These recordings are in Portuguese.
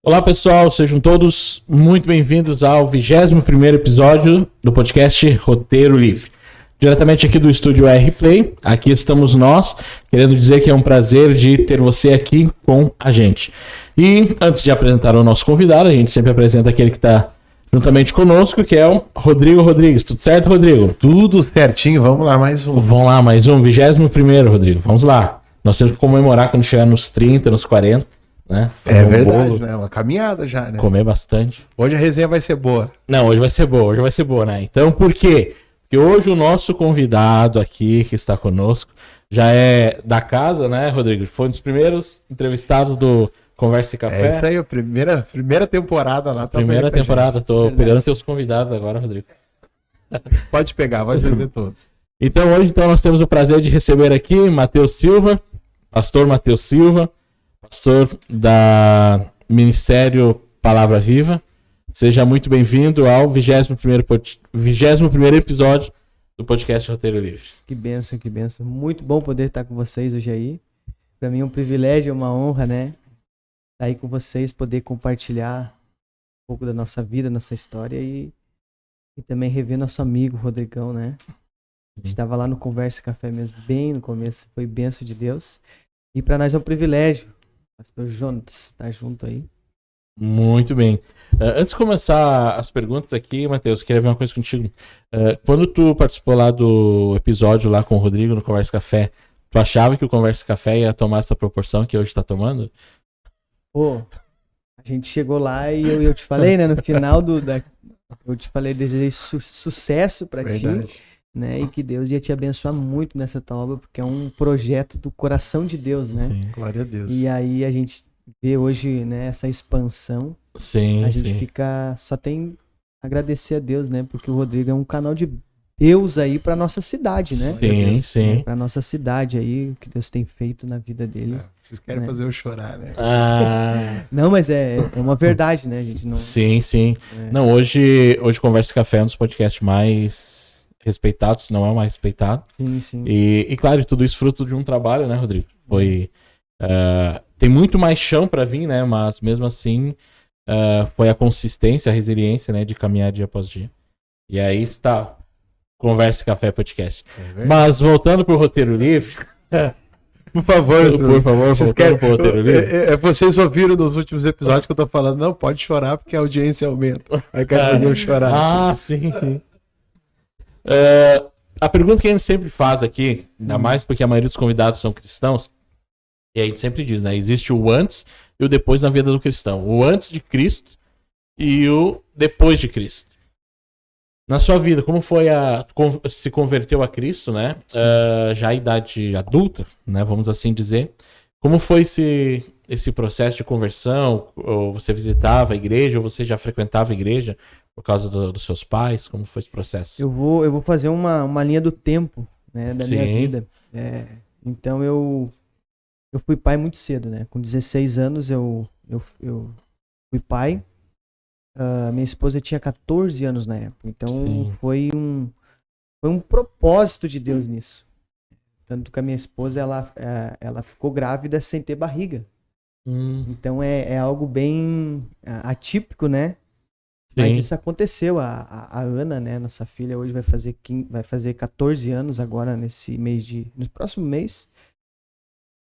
Olá pessoal, sejam todos muito bem-vindos ao 21º episódio do podcast Roteiro Livre. Diretamente aqui do estúdio R-Play, aqui estamos nós, querendo dizer que é um prazer de ter você aqui com a gente. E antes de apresentar o nosso convidado, a gente sempre apresenta aquele que está juntamente conosco, que é o Rodrigo Rodrigues. Tudo certo, Rodrigo? Tudo certinho, vamos lá, mais um. Vamos lá, mais um, 21º, Rodrigo, vamos lá. Nós temos que comemorar quando chegar nos 30, nos 40. Né? É verdade, né? Uma caminhada já, né? Comer bastante. Hoje a resenha vai ser boa. Não, hoje vai ser boa, né? Então, por quê? Porque hoje o nosso convidado aqui, que está conosco, já é da casa, né, Rodrigo? Foi um dos primeiros entrevistados do Conversa e Café. É isso aí, a primeira temporada lá. Primeira temporada, tô pegando seus convidados agora, Rodrigo. Pode pegar, pode dizer todos. Então, hoje nós temos o prazer de receber aqui Matheus Silva, pastor Matheus Silva, pastor da Ministério Palavra Viva. Seja muito bem-vindo ao 21º episódio do podcast Roteiro Livre. Que bênção, que bênção. Muito bom poder estar com vocês hoje aí. Para mim é um privilégio, é uma honra, né? Estar aí com vocês, poder compartilhar um pouco da nossa vida, nossa história e também rever nosso amigo Rodrigão, né? A gente estava lá no Conversa e Café mesmo, bem no começo, foi bênção de Deus. E para nós é um privilégio. Pastor Jonas, tá junto aí. Muito bem. Antes de começar as perguntas aqui, Matheus, eu queria ver uma coisa contigo. Quando tu participou lá do episódio lá com o Rodrigo no Conversa Café, tu achava que o Conversa Café ia tomar essa proporção que hoje tá tomando? Pô, a gente chegou lá e eu te falei, né, no final eu te falei, desejei sucesso pra ti, né, e que Deus ia te abençoar muito nessa tua obra, porque é um projeto do coração de Deus, né? Sim. Glória a Deus. E aí a gente vê hoje, né, essa expansão. Sim, A gente fica, só tem agradecer a Deus, né, porque o Rodrigo é um canal de Deus aí pra nossa cidade, né? Sim, sim. Pra nossa cidade aí, o que Deus tem feito na vida dele. Vocês querem fazer eu chorar, né? Não, mas é uma verdade, né? A gente não... Sim, sim. Não, hoje Conversa Café é um dos podcasts mais respeitados, se não é o mais respeitado. Sim, sim. E claro, tudo isso fruto de um trabalho, né, Rodrigo? Tem muito mais chão pra vir, né? Mas mesmo assim, foi a consistência, a resiliência, né, de caminhar dia após dia. E aí está Conversa Café Podcast. Mas voltando pro Roteiro Livre... Por favor, voltando pro Roteiro Livre. Vocês ouviram nos últimos episódios que eu tô falando, não, pode chorar porque a audiência aumenta. Aí quer fazer eu chorar. Ah, sim, sim. A pergunta que a gente sempre faz aqui, ainda mais porque a maioria dos convidados são cristãos, e a gente sempre diz, né? Existe o antes e o depois na vida do cristão. O antes de Cristo e o depois de Cristo. Na sua vida, como foi se converteu a Cristo, né? Já a idade adulta, né? Vamos assim dizer. Como foi esse processo de conversão? Ou você visitava a igreja, ou você já frequentava a igreja por causa dos seus pais? Como foi esse processo? Eu vou fazer uma linha do tempo, né, da minha vida. Então eu fui pai muito cedo, né? Com 16 anos eu fui pai. Minha esposa tinha 14 anos na época. Então foi um propósito de Deus nisso. Tanto que a minha esposa ela ficou grávida sem ter barriga. Então é algo bem atípico, né? Sim. Mas isso aconteceu. A Ana, né, nossa filha, hoje vai fazer 14 anos agora no próximo mês.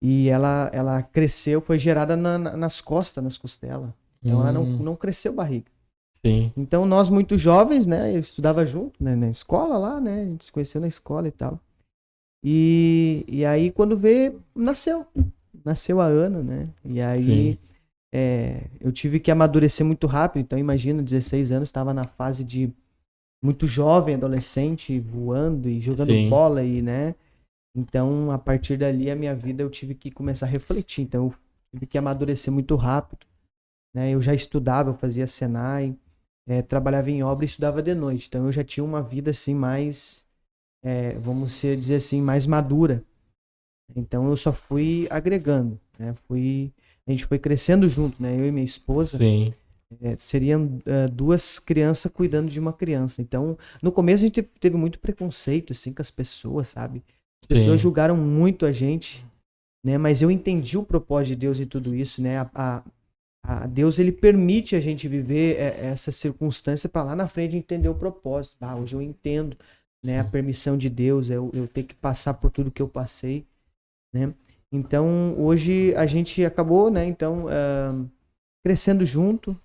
E ela cresceu, foi gerada nas costas, nas costelas. Então ela não cresceu barriga. Sim. Então nós muito jovens, né, eu estudava junto, né, na escola lá, né, a gente se conheceu na escola e tal. E aí quando nasceu a Ana, né, e aí eu tive que amadurecer muito rápido. Então imagina, 16 anos, estava na fase de muito jovem, adolescente, voando e jogando bola e, né, então a partir dali a minha vida eu tive que começar a refletir. Então eu tive que amadurecer muito rápido, né, eu já estudava, eu fazia Senai, trabalhava em obra e estudava de noite. Então eu já tinha uma vida assim mais, vamos dizer assim, mais madura. Então eu só fui agregando, né? A gente foi crescendo junto, né? Eu e minha esposa. Sim. Seriam duas crianças cuidando de uma criança. Então, no começo a gente teve muito preconceito assim com as pessoas, sabe? As pessoas julgaram muito a gente, né? Mas eu entendi o propósito de Deus em tudo isso, né? Deus, ele permite a gente viver essa circunstância para lá na frente entender o propósito. Hoje eu entendo, né, a permissão de Deus, eu ter que passar por tudo que eu passei, né? Então, hoje a gente acabou, né, então, crescendo junto,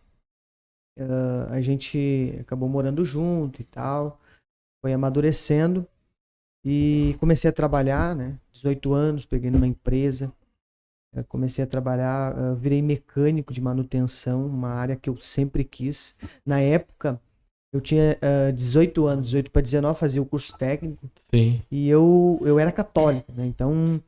a gente acabou morando junto e tal, foi amadurecendo e comecei a trabalhar, né, 18 anos, peguei numa empresa, comecei a trabalhar, virei mecânico de manutenção, uma área que eu sempre quis. Na época, eu tinha 18 anos, 18 para 19, fazia o curso técnico. Sim. E eu era católico, né? Então,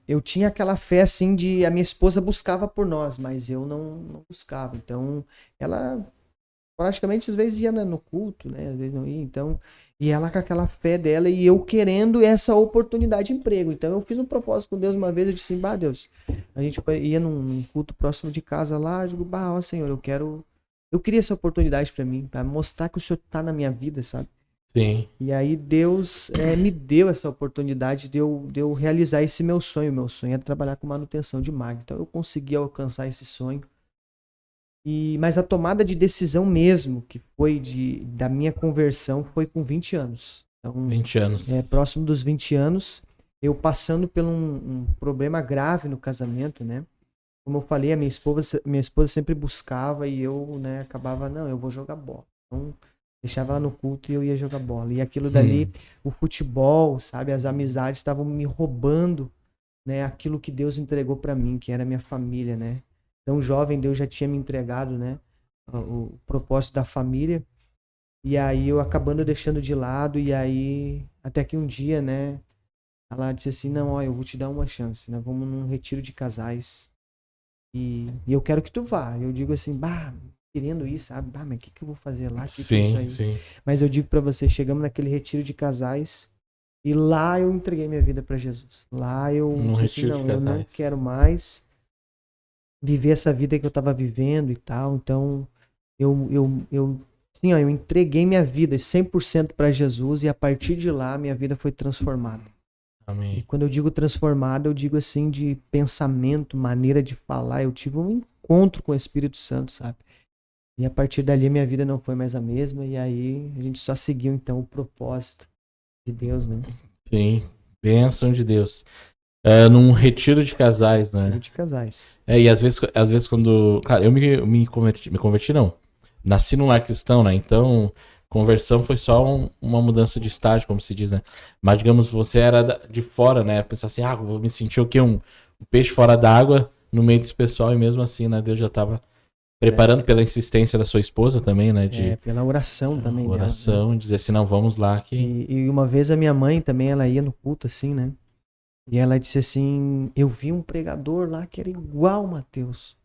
eu tinha aquela fé, assim, de... A minha esposa buscava por nós, mas eu não buscava. Então, ela praticamente, às vezes, ia no culto, né? Às vezes não ia, então... E ela com aquela fé dela e eu querendo essa oportunidade de emprego. Então eu fiz um propósito com Deus uma vez, eu disse assim, Deus, a gente ia num culto próximo de casa lá, eu digo, ó Senhor, eu queria essa oportunidade pra mim, pra mostrar que o Senhor tá na minha vida, sabe? Sim. E aí Deus me deu essa oportunidade de eu realizar esse meu sonho. Meu sonho era trabalhar com manutenção de máquina. Então eu consegui alcançar esse sonho. Mas a tomada de decisão mesmo, que foi da minha conversão, foi com 20 anos. Então, 20 anos. Próximo dos 20 anos, eu passando por um problema grave no casamento, né? Como eu falei, a minha esposa sempre buscava e eu, né, acabava, não, eu vou jogar bola. Então, deixava ela no culto e eu ia jogar bola. E aquilo dali, o futebol, sabe, as amizades estavam me roubando, né, aquilo que Deus entregou para mim, que era a minha família, né? Então, jovem, Deus já tinha me entregado, né, o propósito da família. E aí, eu acabando deixando de lado. E aí, até que um dia, né, ela disse assim, não, ó, eu vou te dar uma chance, né, vamos num retiro de casais. E eu quero que tu vá. Eu digo assim, querendo ir, sabe? Mas o que eu vou fazer lá? Que é isso aí? Sim. Mas eu digo pra você, chegamos naquele retiro de casais. E lá eu entreguei minha vida pra Jesus. Lá eu disse assim, não, eu não quero mais viver essa vida que eu tava vivendo e tal. Então, eu entreguei minha vida 100% pra Jesus e a partir de lá minha vida foi transformada. Amém. E quando eu digo transformada, eu digo assim de pensamento, maneira de falar. Eu tive um encontro com o Espírito Santo, sabe? E a partir dali minha vida não foi mais a mesma. E aí a gente só seguiu então o propósito de Deus, né? Sim, bênção de Deus. Num retiro de casais, né? Retiro de casais. E às vezes quando... Cara, eu me converti não. Nasci num lar cristão, né? Então, conversão foi só uma mudança de estágio, como se diz, né? Mas, digamos, você era de fora, né? Pensar assim, vou me sentir o quê? Um peixe fora d'água no meio desse pessoal. E mesmo assim, né? Deus já estava preparando pela insistência da sua esposa também, né? Pela oração também. Oração, dela, né? Dizer assim, não, vamos lá. E uma vez a minha mãe também, ela ia no culto assim, né? E ela disse assim, eu vi um pregador lá que era igual o Mateus.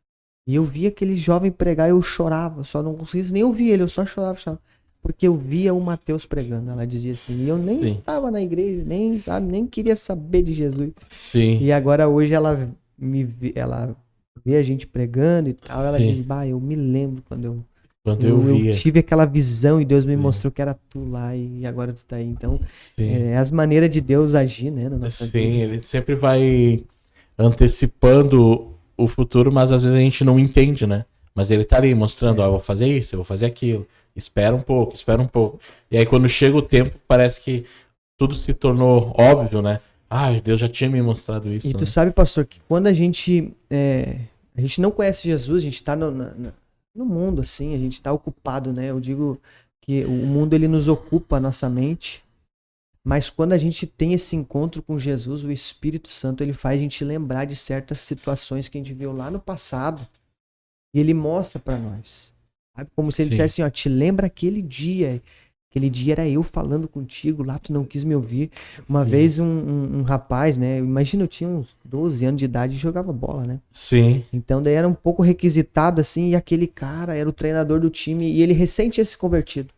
E eu vi aquele jovem pregar e eu chorava. Só não conseguia nem ouvir ele, eu só chorava. Porque eu via o Mateus pregando. Ela dizia assim, e eu nem estava na igreja, nem queria saber de Jesus. Sim. E agora hoje ela vê a gente pregando e tal. Ela diz, eu me lembro quando eu tive aquela visão e Deus me mostrou que era tu lá e agora tu tá aí. Então, é as maneiras de Deus agir, né, na nossa vida. Sim, ele sempre vai antecipando o futuro, mas às vezes a gente não entende, né? Mas ele tá ali mostrando, eu vou fazer isso, eu vou fazer aquilo. Espera um pouco. E aí quando chega o tempo, parece que tudo se tornou óbvio, né? Deus já tinha me mostrado isso. E tu sabe, pastor, que quando a gente não conhece Jesus, a gente tá no mundo, assim, a gente tá ocupado, né? Eu digo que o mundo, ele nos ocupa a nossa mente, mas quando a gente tem esse encontro com Jesus, o Espírito Santo, ele faz a gente lembrar de certas situações que a gente viu lá no passado, e ele mostra pra nós. Sabe? Como se ele dissesse assim, te lembra aquele dia era eu falando contigo, lá tu não quis me ouvir. Uma vez um rapaz, né? Imagina, eu tinha uns 12 anos de idade e jogava bola, né? Sim. Então daí era um pouco requisitado, assim, e aquele cara era o treinador do time e ele recém tinha se convertido.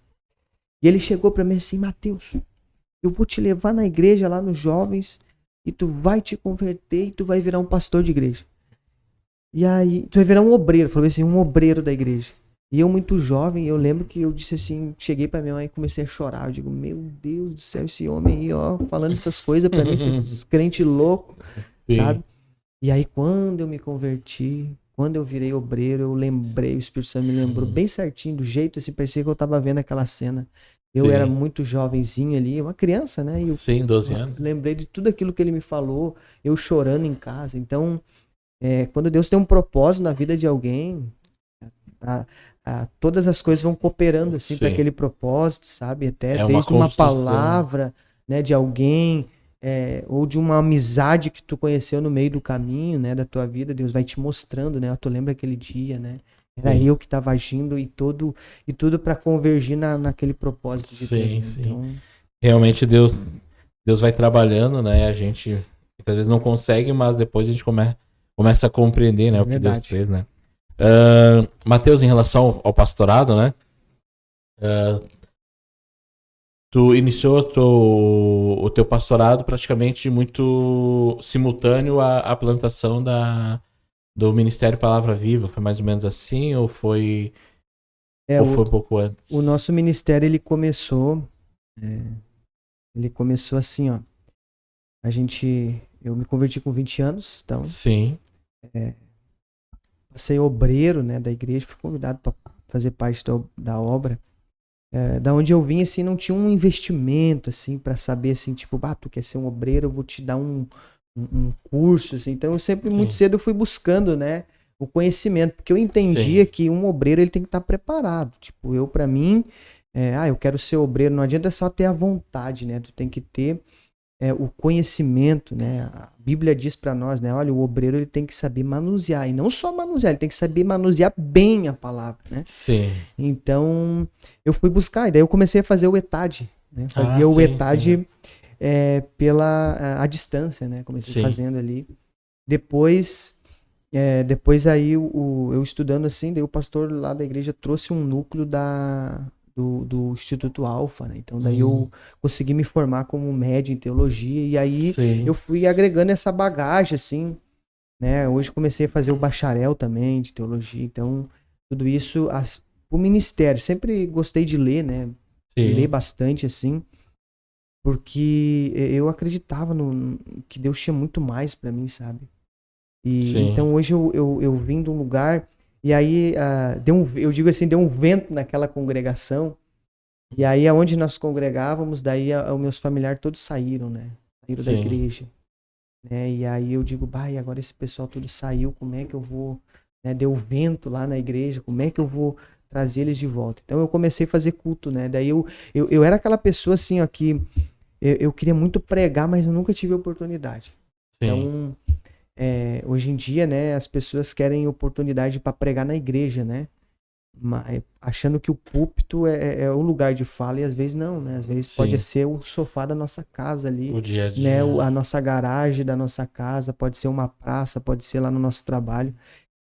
E ele chegou pra mim assim, Mateus, eu vou te levar na igreja lá nos jovens e tu vai te converter e tu vai virar um pastor de igreja. E aí, tu vai virar um obreiro, falou assim, um obreiro da igreja. E eu muito jovem, eu lembro que eu disse assim, cheguei pra minha mãe e comecei a chorar. Eu digo, meu Deus do céu, esse homem aí, ó, falando essas coisas pra mim, esses crentes loucos, sabe? E aí quando eu me converti, quando eu virei obreiro, eu lembrei, o Espírito Santo me lembrou bem certinho, do jeito assim, parecia que eu tava vendo aquela cena. Eu Sim. era muito jovenzinho ali, uma criança, né? E eu Sim, 12 anos. lembrei de tudo aquilo que ele me falou, eu chorando em casa. Então, quando Deus tem um propósito na vida de alguém, todas as coisas vão cooperando assim para Sim. aquele propósito, sabe? Até É uma desde uma construção. palavra, né, de alguém, ou de uma amizade que tu conheceu no meio do caminho, né, da tua vida, Deus vai te mostrando, né? Tu lembra aquele dia, né? Era Sim. eu que estava agindo e tudo para convergir naquele propósito de Deus. Sim, Né? sim. Então, Realmente Deus vai trabalhando, né? A gente muitas vezes não consegue, mas depois a gente começa a compreender, né, É o que Deus verdade. fez, né? Mateus, em relação ao pastorado, né? Tu iniciou o teu pastorado praticamente muito simultâneo à plantação do Ministério Palavra Viva. Foi mais ou menos assim ou foi um pouco antes? O nosso ministério, ele começou assim, ó. Eu me converti com 20 anos, então Sim, passei obreiro, né, da igreja, fui convidado para fazer parte da obra. Da onde eu vim, assim, não tinha um investimento, assim, para saber, assim, tipo, tu quer ser um obreiro, eu vou te dar um curso, assim. Então eu sempre, muito sim, cedo, fui buscando, né, o conhecimento, porque eu entendia sim, que um obreiro, ele tem que estar preparado. Tipo, para mim, eu quero ser obreiro, não adianta só ter a vontade, né, tu tem que ter o conhecimento, né? A Bíblia diz para nós, né? Olha, o obreiro ele tem que saber manusear, e não só manusear, ele tem que saber manusear bem a palavra, né? sim. Então, eu fui buscar, e daí eu comecei a fazer o ETAD, né? Ah, Fazia o sim, sim. ETAD pela a distância, né? Comecei Sim. fazendo ali. Depois aí, eu estudando assim, daí o pastor lá da igreja trouxe um núcleo do Instituto Alfa, né? Então daí eu consegui me formar como médio em teologia e aí Sim. eu fui agregando essa bagagem, assim, né? Hoje comecei a fazer o bacharel também de teologia, então tudo isso, o ministério, sempre gostei de ler, né? Ler Sim. bastante, assim, porque eu acreditava que Deus tinha muito mais pra mim, sabe? E Sim. então hoje eu vim de um lugar e aí eu digo assim, deu um vento naquela congregação. E aí aonde nós congregávamos, daí os meus familiares todos saíram, né? Saíram da Sim. igreja, né? E aí eu digo, e agora esse pessoal todo saiu, como é que eu vou, né? Deu vento lá na igreja, como é que eu vou trazer eles de volta? Então eu comecei a fazer culto, né? Daí eu era aquela pessoa assim, ó, que eu queria muito pregar, mas eu nunca tive oportunidade. Sim. Então, hoje em dia, né, as pessoas querem oportunidade para pregar na igreja, né? Achando que o púlpito é o lugar de fala e às vezes não, né? Às vezes Sim. pode ser o sofá da nossa casa ali, O dia a dia. né? A nossa garagem da nossa casa, pode ser uma praça, pode ser lá no nosso trabalho.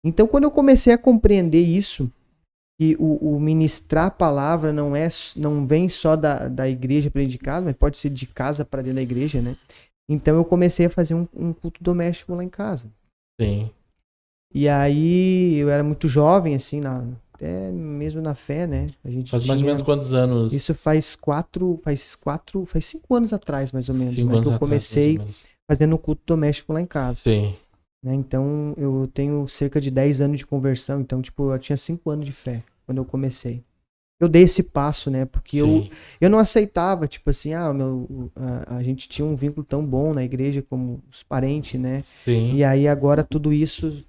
Então, quando eu comecei a compreender isso, que o ministrar a palavra não vem só da igreja predicada, mas pode ser de casa para dentro da igreja, né? Então eu comecei a fazer um culto doméstico lá em casa. Sim. E aí eu era muito jovem, assim, até mesmo na fé, né? A gente Faz mais ou menos quantos anos? Isso faz 5 anos atrás, mais ou menos, 5 né? anos Que eu atrás, mais ou comecei menos. fazendo culto doméstico lá em casa. Sim. Né? Então eu tenho cerca de 10 anos de conversão, então, tipo, eu tinha 5 anos de fé quando eu comecei. Eu dei esse passo, né? Porque eu não aceitava, tipo assim, a gente tinha um vínculo tão bom na igreja como os parentes, né? Sim. E aí agora tudo isso,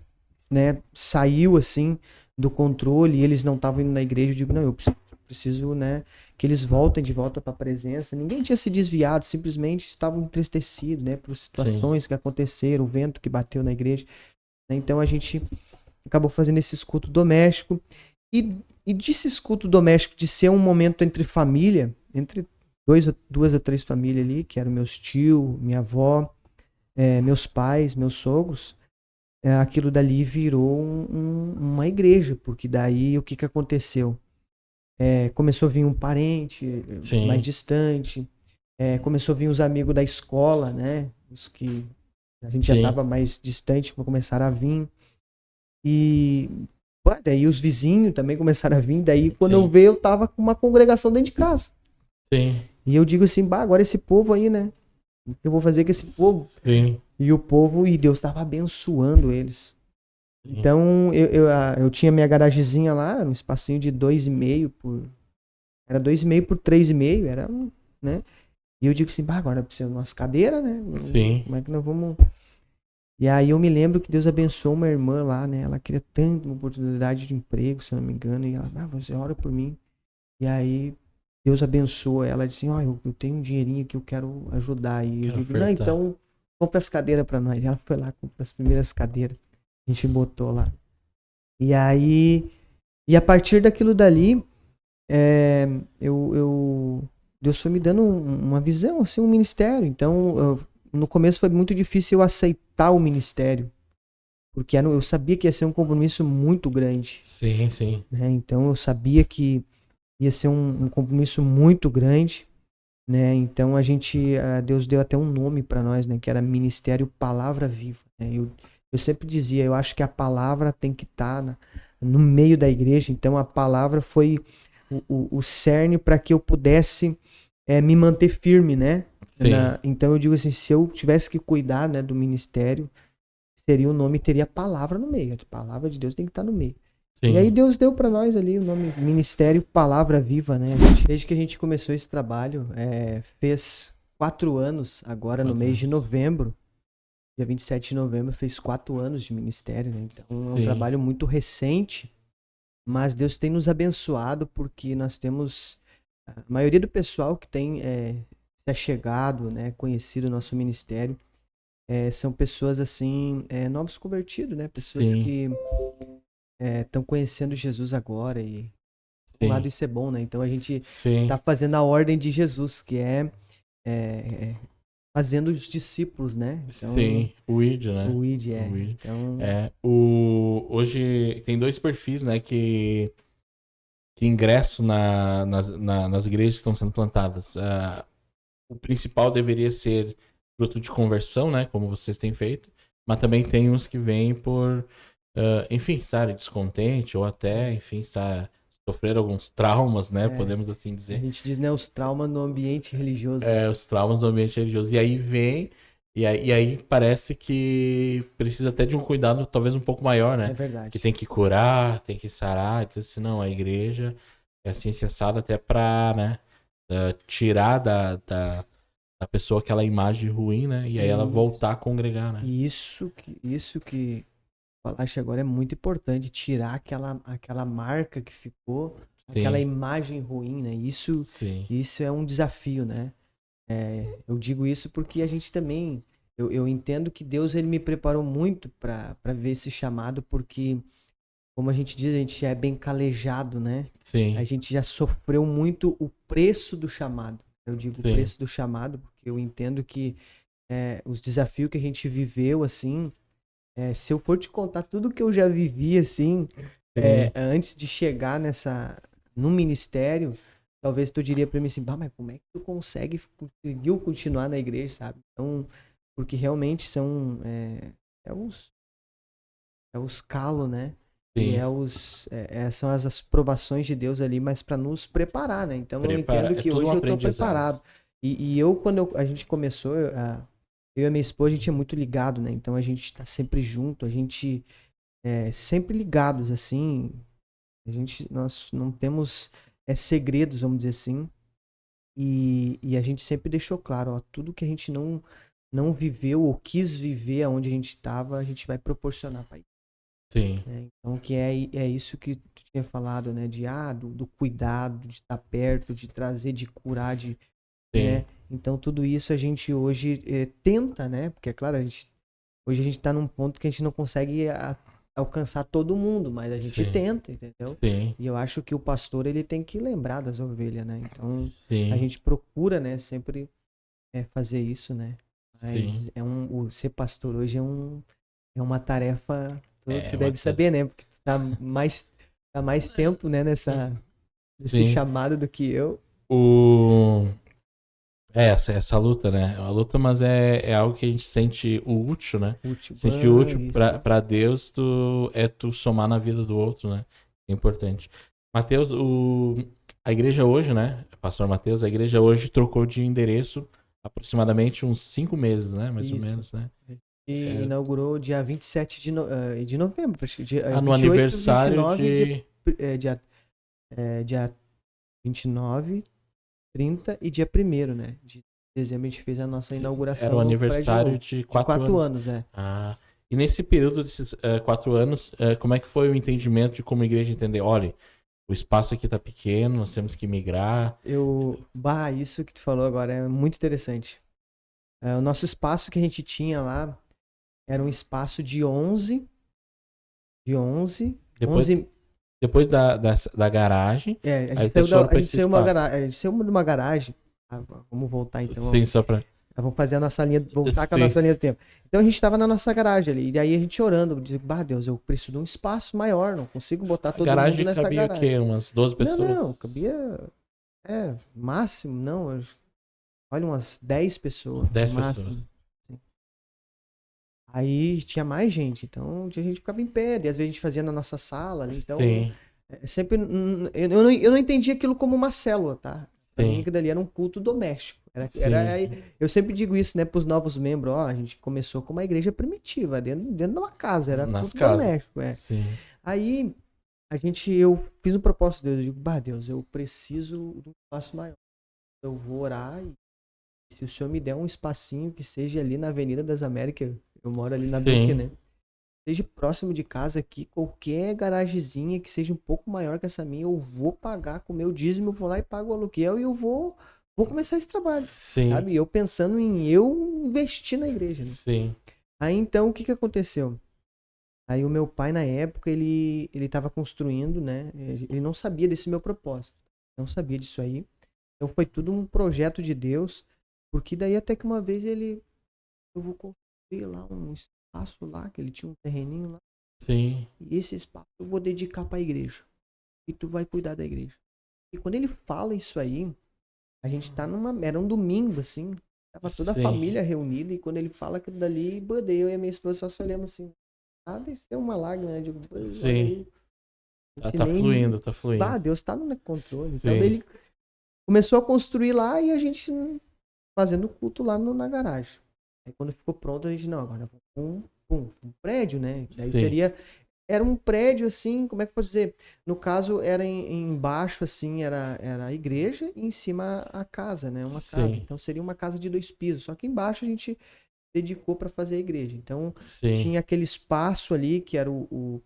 né, saiu assim do controle e eles não estavam indo na igreja. Eu digo, não, eu preciso, né, que eles voltem de volta para a presença. Ninguém tinha se desviado, simplesmente estavam entristecidos, né, por situações que aconteceram, o vento que bateu na igreja. Então a gente acabou fazendo esse culto doméstico e desses cultos domésticos de ser um momento entre família, entre duas ou três famílias ali, que eram meus tios, minha avó, meus pais, meus sogros, aquilo dali virou uma igreja, porque daí o que aconteceu? Começou a vir um parente mais distante, começou a vir os amigos da escola, né? Os que a gente já estava mais distante, começaram a vir. E daí os vizinhos também começaram a vir. Daí quando eu veio, eu tava com uma congregação dentro de casa. Sim. E eu digo assim, agora esse povo aí, né? O que eu vou fazer com esse povo? Sim. E o povo, e Deus estava abençoando eles. Então, eu tinha minha garagezinha lá, era um espacinho de 2,5 por... Era 2,5 por 3,5, era, né? E eu digo assim, bah, agora precisa de umas cadeiras, né? Sim. Como é que nós vamos... E aí eu me lembro que Deus abençoou uma irmã lá, né? Ela queria tanto uma oportunidade de emprego, se eu não me engano. E ela, você ora por mim. E aí Deus abençoou ela. Disse assim, eu tenho um dinheirinho que eu quero ajudar. E eu digo, não, então compra as cadeiras pra nós. E ela foi lá, comprou as primeiras cadeiras. A gente botou lá. E aí... E a partir daquilo dali, Deus foi me dando uma visão, assim, um ministério. Então, no começo foi muito difícil eu aceitar o ministério, porque eu sabia que ia ser um compromisso muito grande. Sim, sim. Né? Então, eu sabia que ia ser um compromisso muito grande, né? Então, Deus deu até um nome para nós, né? Que era Ministério Palavra Viva. Né? Eu sempre dizia, eu acho que a palavra tem que estar no meio da igreja. Então, a palavra foi o cerne para que eu pudesse me manter firme, né? Então eu digo assim, se eu tivesse que cuidar, né, do ministério, seria o nome, teria palavra no meio. A palavra de Deus tem que estar no meio. Sim. E aí Deus deu para nós ali o nome Ministério Palavra Viva, né? Desde que a gente começou esse trabalho, fez 4 anos agora no mês de novembro. Dia 27 de novembro fez 4 anos de ministério, né? Então é um trabalho muito recente. Mas Deus tem nos abençoado porque nós temos... A maioria do pessoal que tem se achegado, né, conhecido o nosso ministério, são pessoas assim, novos convertidos, né? Pessoas que estão conhecendo Jesus agora e por um lado isso é bom, né? Então a gente está fazendo a ordem de Jesus, que fazendo os discípulos, né? Então, sim, o ID, né? O ID, O ID. Então... Hoje tem 2 perfis, né, que ingresso nas igrejas que estão sendo plantadas. O principal deveria ser fruto de conversão, né, como vocês têm feito, mas também tem uns que vêm por, enfim, estarem descontente ou até, enfim, sofrer alguns traumas, né, podemos assim dizer. A gente diz, né, os traumas no ambiente religioso. Os traumas no ambiente religioso. E aí vem... E aí parece que precisa até de um cuidado talvez um pouco maior, né? É verdade. Que tem que curar, tem que sarar, dizer assim, não, a igreja é assim cessada até pra, né, tirar da pessoa aquela imagem ruim, né? E aí ela voltar a congregar, né? Isso que falaste agora é muito importante, tirar aquela marca que ficou, aquela imagem ruim, né? Isso é um desafio, né? Eu digo isso porque a gente também, eu entendo que Deus ele me preparou muito para ver esse chamado, porque, como a gente diz, a gente já é bem calejado, né? Sim. A gente já sofreu muito o preço do chamado. Eu digo o preço do chamado porque eu entendo que os desafios que a gente viveu, assim, se eu for te contar tudo que eu já vivi, assim, antes de chegar no ministério, talvez tu diria pra mim assim, mas como é que tu conseguiu continuar na igreja, sabe? Então, porque realmente são os calos, né? Sim. E são as provações de Deus ali, mas para nos preparar, né? Então eu entendo que hoje eu tô preparado. E quando a gente começou, eu e a minha esposa, a gente é muito ligado, né? Então a gente tá sempre junto, a gente sempre ligados, assim. Nós não temos segredos, vamos dizer assim. E a gente sempre deixou claro, ó, tudo que a gente não viveu ou quis viver aonde a gente estava, a gente vai proporcionar para isso. Sim. Então, que é isso que tu tinha falado, né? Do cuidado, de estar perto, de trazer, de curar, né? Então, tudo isso a gente hoje tenta, né? Porque, é claro, hoje a gente tá num ponto que a gente não consegue alcançar todo mundo, mas a gente tenta, entendeu? Sim. E eu acho que o pastor, ele tem que lembrar das ovelhas, né? Então, a gente procura, né? Sempre fazer isso, né? Mas ser pastor hoje é uma tarefa... Tu deve saber, né? Porque tu tá mais tempo, né, nesse chamado do que eu. Essa luta, né? É uma luta, mas é algo que a gente sente o útil, né? Sente útil pra Deus, tu somar na vida do outro, né? É importante. Mateus, a igreja hoje, né? Pastor Mateus, a igreja hoje trocou de endereço aproximadamente uns 5 meses, né? Mais ou menos, né? inaugurou dia 27 de novembro, acho que dia, no 28, aniversário 29, de... dia 29, 30 e dia 1º, né? De dezembro a gente fez a nossa inauguração Era o no prédio aniversário novo. de De 4 4 anos. anos, é. Ah, e nesse período desses 4 anos, como é que foi o entendimento de como a igreja entender? Olha, o espaço aqui tá pequeno, nós temos que migrar. Isso que tu falou agora é muito interessante. O nosso espaço que a gente tinha lá era um espaço de 11, Depois da garagem, a aí gente vocês foram pra a gente esse saiu espaço. a gente saiu de uma garagem. Vamos voltar então. Sim, só pra... Vamos fazer a nossa linha, voltar com a Sim. nossa linha do tempo. Então a gente estava na nossa garagem ali, e aí a gente orando, dizendo, Deus, eu preciso de um espaço maior, não consigo botar A todo garagem mundo nessa cabia o garagem. quê? Umas 12 pessoas? Não, cabia, máximo, não, olha, umas 10 pessoas. 10 máximo. pessoas. Sim. Aí tinha mais gente, então a gente ficava em pé, e às vezes a gente fazia na nossa sala, né? Então Sim, sempre, eu não entendi aquilo como uma célula, tá? Pra mim sim. aquilo dali era um culto doméstico. Sim. Eu sempre digo isso, né, pros novos membros, ó, a gente começou com uma igreja primitiva, dentro de uma casa, era Nas culto casas. doméstico, Sim. Aí, eu fiz um propósito de Deus, eu digo, Deus, eu preciso de um espaço maior. Eu vou orar e se o Senhor me der um espacinho que seja ali na Avenida das Américas, eu moro ali na Duque, né? Seja próximo de casa aqui, qualquer garagezinha que seja um pouco maior que essa minha, eu vou pagar com o meu dízimo, eu vou lá e pago o aluguel e eu vou começar esse trabalho, Sim. sabe? Eu pensando em eu investir na igreja, né? Sim. Aí então, o que aconteceu? Aí o meu pai, na época, ele tava construindo, né? Ele não sabia desse meu propósito, não sabia disso aí. Então foi tudo um projeto de Deus, porque daí até que uma vez eu vou construir lá um espaço lá, que ele tinha um terreninho lá. Sim. E esse espaço eu vou dedicar para a igreja. E tu vai cuidar da igreja. E quando ele fala isso aí, a gente tá era um domingo, assim. Tava toda a família reunida. E quando ele fala aquilo dali, eu e a minha esposa só se olhamos assim. Desceu uma lágrima, né? Sim. Tá fluindo, tá fluindo. Deus tá no controle. Sim. Então ele começou a construir lá e a gente fazendo culto lá na garagem. Aí quando ficou pronto, a gente, não, agora um prédio, né? Daí era um prédio assim, como é que eu posso dizer? No caso, era embaixo, assim, era a igreja e em cima a casa, né? Uma casa. Então seria uma casa de 2 pisos. Só que embaixo a gente dedicou para fazer a igreja. Então tinha aquele espaço ali que era o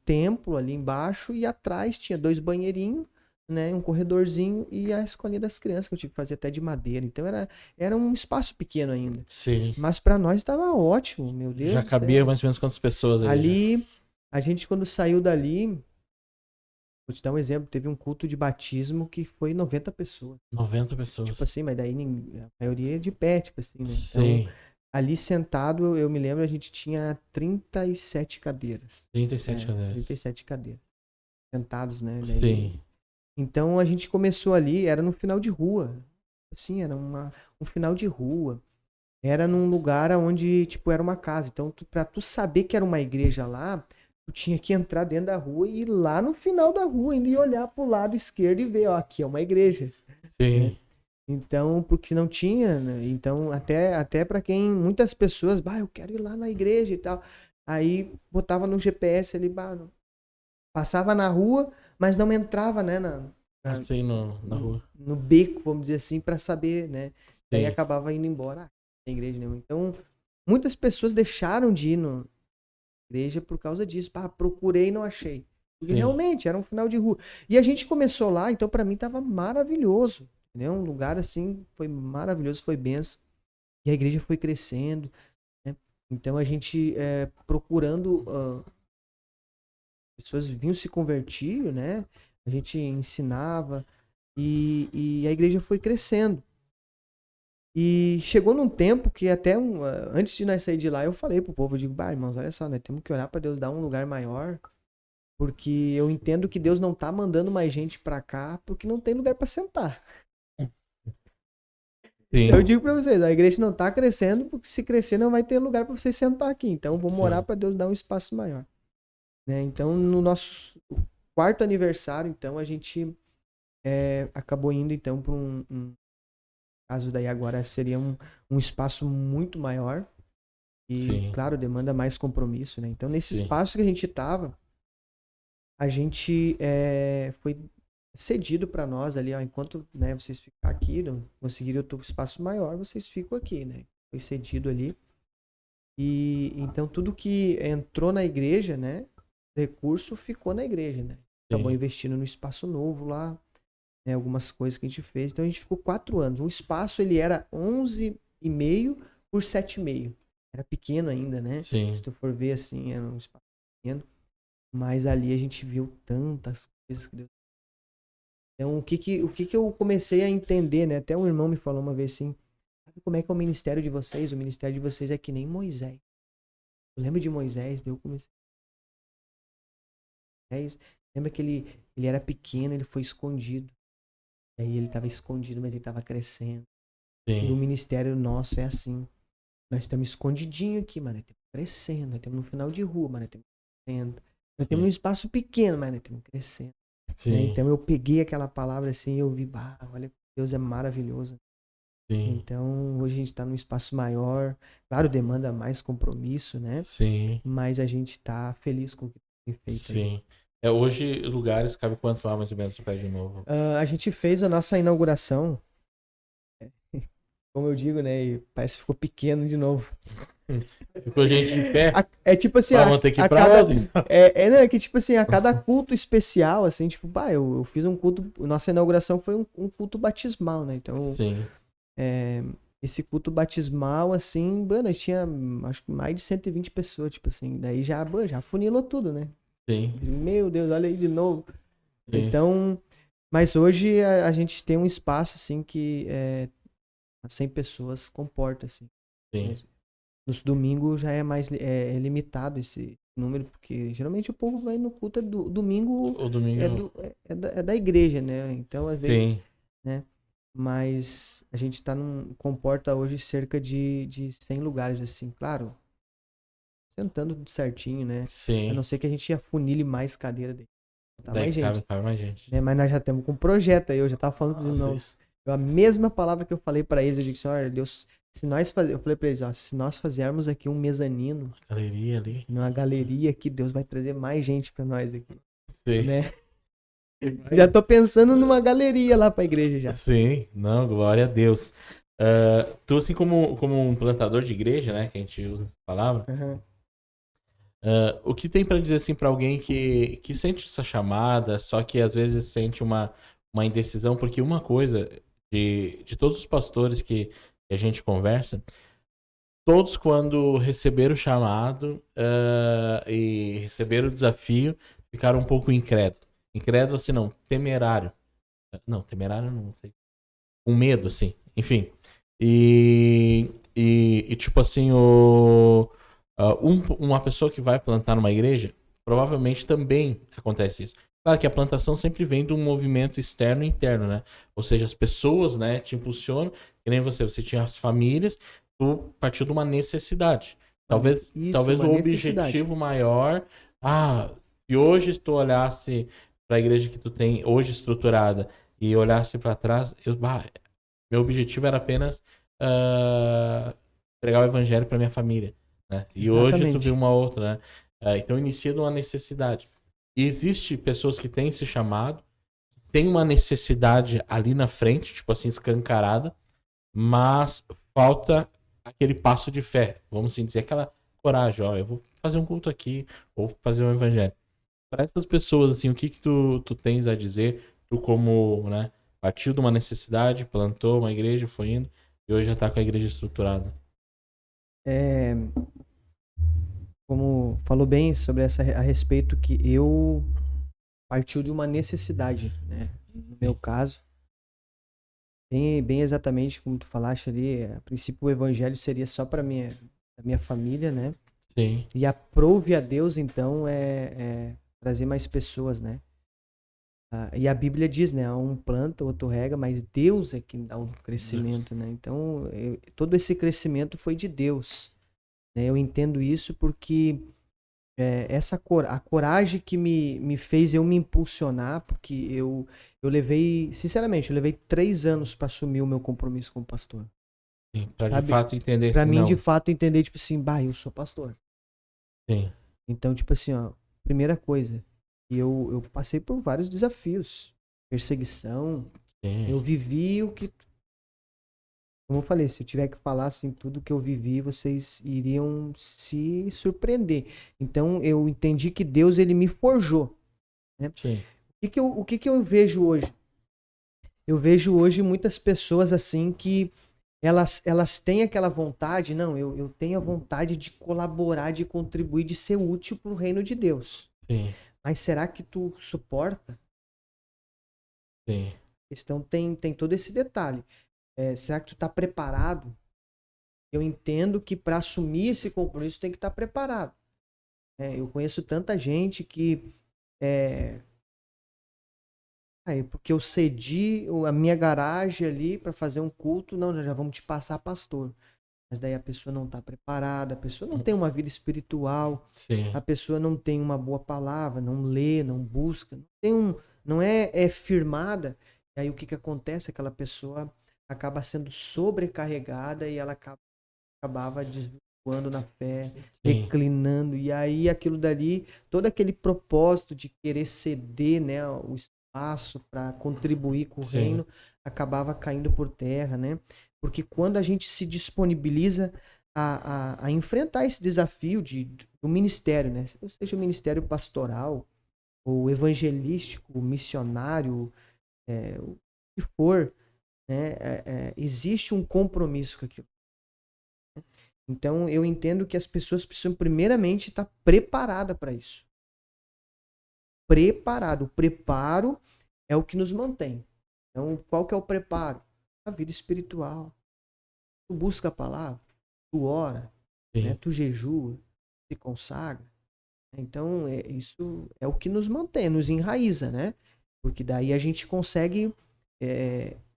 templo ali embaixo e atrás tinha 2 banheirinhos, né, um corredorzinho e a escolinha das crianças que eu tive que fazer até de madeira. Então era um espaço pequeno ainda. Sim. Mas para nós estava ótimo, meu Deus. Já cabia mais ou menos quantas pessoas ali? A gente quando saiu dali, vou te dar um exemplo, teve um culto de batismo que foi 90 pessoas. 90 pessoas. Tipo assim, mas daí a maioria de pé, tipo assim, né? Sim. Então, ali sentado, eu me lembro, a gente tinha 37 cadeiras. 37 cadeiras. 37 cadeiras. Sentados, né? Sim. Então a gente começou ali, era no final de rua. Assim, era um final de rua. Era num lugar onde, tipo, era uma casa. Então, pra tu saber que era uma igreja lá, tu tinha que entrar dentro da rua e ir lá no final da rua ainda e olhar pro lado esquerdo e ver, ó, aqui é uma igreja. Sim. Né? Então, porque não tinha, né? Então, até para quem, muitas pessoas, eu quero ir lá na igreja e tal. Aí, botava no GPS ali, passava na rua, mas não entrava, né, assim, na rua. No beco, vamos dizer assim, para saber, né? Daí Sim. acabava indo embora, na igreja nenhuma. Então, muitas pessoas deixaram de ir na igreja por causa disso. Procurei e não achei. Porque realmente era um final de rua. E a gente começou lá, então para mim tava maravilhoso. Entendeu? Um lugar assim, foi maravilhoso, foi benção. E a igreja foi crescendo. Né? Então a gente procurando... pessoas vinham se convertir, né? A gente ensinava e a igreja foi crescendo. E chegou num tempo que até antes de nós sair de lá, eu falei pro povo, eu digo, irmãos, olha só, nós temos que orar para Deus dar um lugar maior, porque eu entendo que Deus não tá mandando mais gente para cá, porque não tem lugar para sentar. Sim. Eu digo para vocês, a igreja não tá crescendo, porque se crescer não vai ter lugar para vocês sentar aqui. Então vamos orar para Deus dar um espaço maior. Né? Então, no nosso 4º aniversário, então, a gente acabou indo, então, para um caso daí agora seria um espaço muito maior. E, Sim. claro, demanda mais compromisso, né? Então, nesse Sim. espaço que a gente tava, a gente foi cedido para nós ali, ó, enquanto, né, vocês ficam aqui, não conseguirem outro espaço maior, vocês ficam aqui, né? Foi cedido ali. E então tudo que entrou na igreja, né, recurso ficou na igreja, né? Acabou Sim. investindo no espaço novo lá, né, algumas coisas que a gente fez. Então a gente ficou 4 anos. O espaço ele era 11,5 por 7,5. Era pequeno ainda, né? Sim. Se tu for ver assim, era um espaço pequeno. Mas ali a gente viu tantas coisas que Deus. Então, o que eu comecei a entender, né? Até um irmão me falou uma vez assim: sabe como é que é o ministério de vocês? O ministério de vocês é que nem Moisés. Eu lembro de Moisés, daí eu comecei. Lembra que ele era pequeno, ele foi escondido. Aí ele estava escondido, mas ele estava crescendo. E o Sim. ministério nosso é assim. Nós estamos escondidinho aqui, mano. Nós estamos crescendo. Nós estamos no final de rua, mano. Nós estamos crescendo. Nós temos um espaço pequeno, mas nós estamos crescendo. Né? Sim. Então eu peguei aquela palavra assim e eu vi, bah, olha, Deus é maravilhoso. Sim. Então hoje a gente está num espaço maior. Claro, demanda mais compromisso, né? Sim. Mas a gente está feliz com o que tem feito aí. Sim. Hoje, lugares, cabe quantos lá mais ou menos no prédio novo? A gente fez a nossa inauguração, como eu digo, né? E parece que ficou pequeno de novo. Ficou gente de pé? É tipo assim, Vamos ter que ir a pra cada, outro. não, é que tipo assim, a cada culto especial, assim, tipo, eu fiz um culto, nossa inauguração foi um culto batismal, né? Então, Sim. esse culto batismal, assim, mano, nós tinha, acho que mais de 120 pessoas, tipo assim, daí já funilou tudo, né? Sim. Meu Deus, olha aí de novo. Sim. Então, mas hoje a gente tem um espaço, assim, que 100 pessoas comporta, assim. Sim. Nos domingos já é mais limitado esse número, porque geralmente o povo vai no culto domingo O domingo. é da igreja, né? Então, às vezes, Sim. né? Mas a gente comporta hoje cerca de 100 lugares, assim, claro, sentando tudo certinho, né? A Sim. não ser que a gente afunile mais cadeira daí. Tá Daí mais gente. cabe mais gente. Né? Mas nós já estamos com um projeto aí, eu já tava falando com os irmãos. A mesma palavra que eu falei pra eles, eu disse, olha, Deus, eu falei pra eles, ó, se nós fizermos aqui um mezanino, Galeria ali. numa galeria aqui, Deus vai trazer mais gente pra nós aqui, Sim. né? Já tô pensando numa galeria lá pra igreja já. Sim. Não, glória a Deus. Tu, assim, como um plantador de igreja, né? Que a gente usa essa palavra. Uhum. O que tem pra dizer, assim, pra alguém que sente essa chamada, só que às vezes sente uma indecisão? Porque uma coisa de todos os pastores que a gente conversa, todos quando receberam o chamado e receberam o desafio, ficaram um pouco incrédulos. Incrédulo, assim, não, temerário. Não, temerário não sei. Com medo, assim. Enfim. E tipo assim, uma pessoa que vai plantar numa igreja, provavelmente também acontece isso. Claro que a plantação sempre vem de um movimento externo e interno, né? Ou seja, as pessoas, né, te impulsionam, que nem você tinha as famílias, tu partiu de uma necessidade. Talvez Uma o necessidade. objetivo maior, se hoje tu olhasse para a igreja que tu tem hoje estruturada e olhasse para trás, meu objetivo era apenas pregar o evangelho para minha família, né? E hoje tu vê Exatamente. uma outra, né? Então inicia de uma necessidade. E existe pessoas que têm esse chamado, tem uma necessidade ali na frente, tipo assim, escancarada, mas falta aquele passo de fé, vamos assim dizer, aquela coragem, ó, eu vou fazer um culto aqui, ou fazer um evangelho. Para essas pessoas, assim, o que tu tens a dizer, tu como, né, partiu de uma necessidade, plantou uma igreja, foi indo, e hoje já tá com a igreja estruturada. Como falou bem sobre a respeito que eu partiu de uma necessidade, né? No meu caso, bem exatamente como tu falaste ali, a princípio o evangelho seria só para minha família, né? Sim. E aprove a Deus, então, trazer mais pessoas, né? E a Bíblia diz, né? Um planta, outro rega, mas Deus é quem dá o crescimento, né? Então, todo esse crescimento foi de Deus, né? Eu entendo isso porque a coragem que me fez eu me impulsionar, porque eu levei, sinceramente, eu levei 3 anos para assumir o meu compromisso como pastor. Sim, pra de Sabe? fato entender Pra se mim, não. de fato, entender, tipo assim, bah, eu sou pastor. Sim, Então, tipo assim, ó, primeira coisa, eu passei por vários desafios, perseguição, sim, eu vivi o que, como eu falei, se eu tiver que falar assim tudo que eu vivi, vocês iriam se surpreender. Então, eu entendi que Deus, ele me forjou, né? sim, O que que eu vejo hoje? Eu vejo hoje muitas pessoas assim que elas têm aquela vontade, não, eu tenho a vontade de colaborar, de contribuir, de ser útil para o reino de Deus. sim, Mas será que tu suporta? sim, A questão tem todo esse detalhe. Será que tu está preparado? Eu entendo que para assumir esse compromisso tem que estar preparado. Eu conheço tanta gente que porque eu cedi a minha garagem ali para fazer um culto, não, já vamos te passar pastor. Mas daí a pessoa não está preparada, a pessoa não tem uma vida espiritual, sim, a pessoa não tem uma boa palavra, não lê, não busca, não é firmada. E aí o que acontece? Aquela pessoa acaba sendo sobrecarregada e ela acabava desvirtuando na fé, sim, declinando. E aí aquilo dali, todo aquele propósito de querer ceder, né, o espaço para contribuir com o sim, reino, acabava caindo por terra, né? Porque quando a gente se disponibiliza a enfrentar esse desafio do ministério, né? Seja o ministério pastoral, ou evangelístico, missionário, o que for, né? Existe um compromisso com aquilo. Então, eu entendo que as pessoas precisam primeiramente estar preparadas para isso. Preparado. O preparo é o que nos mantém. Então, qual que é o preparo? A vida espiritual. Tu busca a palavra, tu ora, né? sim, Tu jejua, se consagra. Então, isso é o que nos mantém, nos enraiza, né? Porque daí a gente consegue...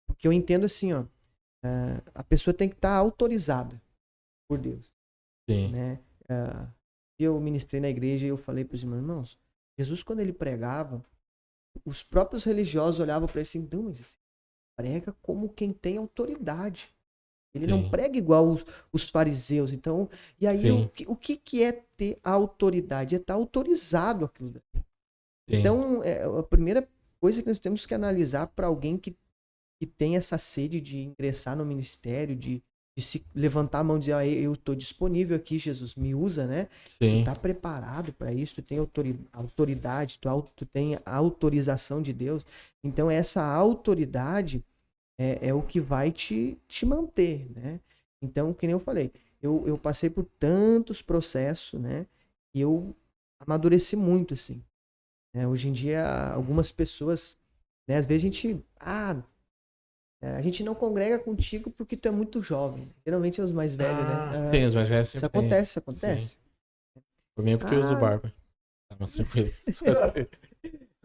porque eu entendo assim, ó, a pessoa tem que estar autorizada por Deus, sim, né? Eu ministrei na igreja e eu falei para os irmãos, Jesus, quando ele pregava, os próprios religiosos olhavam para ele assim, não, mas esse prega como quem tem autoridade. Ele não sim, prega igual os fariseus. Então, e aí sim, o que é ter autoridade? É estar autorizado aquilo dali. sim, Então, a primeira coisa que nós temos que analisar para alguém que tem essa sede de ingressar no ministério, de se levantar a mão e dizer, eu estou disponível aqui, Jesus, me usa, né? Tu sim, tá preparado para isso, tu tem autoridade, tu tem a autorização de Deus. Então, essa autoridade é o que vai te manter, né? Então, que nem eu falei, eu passei por tantos processos, né? E eu amadureci muito, assim. Hoje em dia, algumas pessoas, né? Às vezes a gente não congrega contigo porque tu é muito jovem. Geralmente é os mais velhos, né? sim, os mais velhos Isso sempre tem. acontece, isso Sim. acontece. Por mim é porque eu uso Ah, barba. Tá mais tranquilo.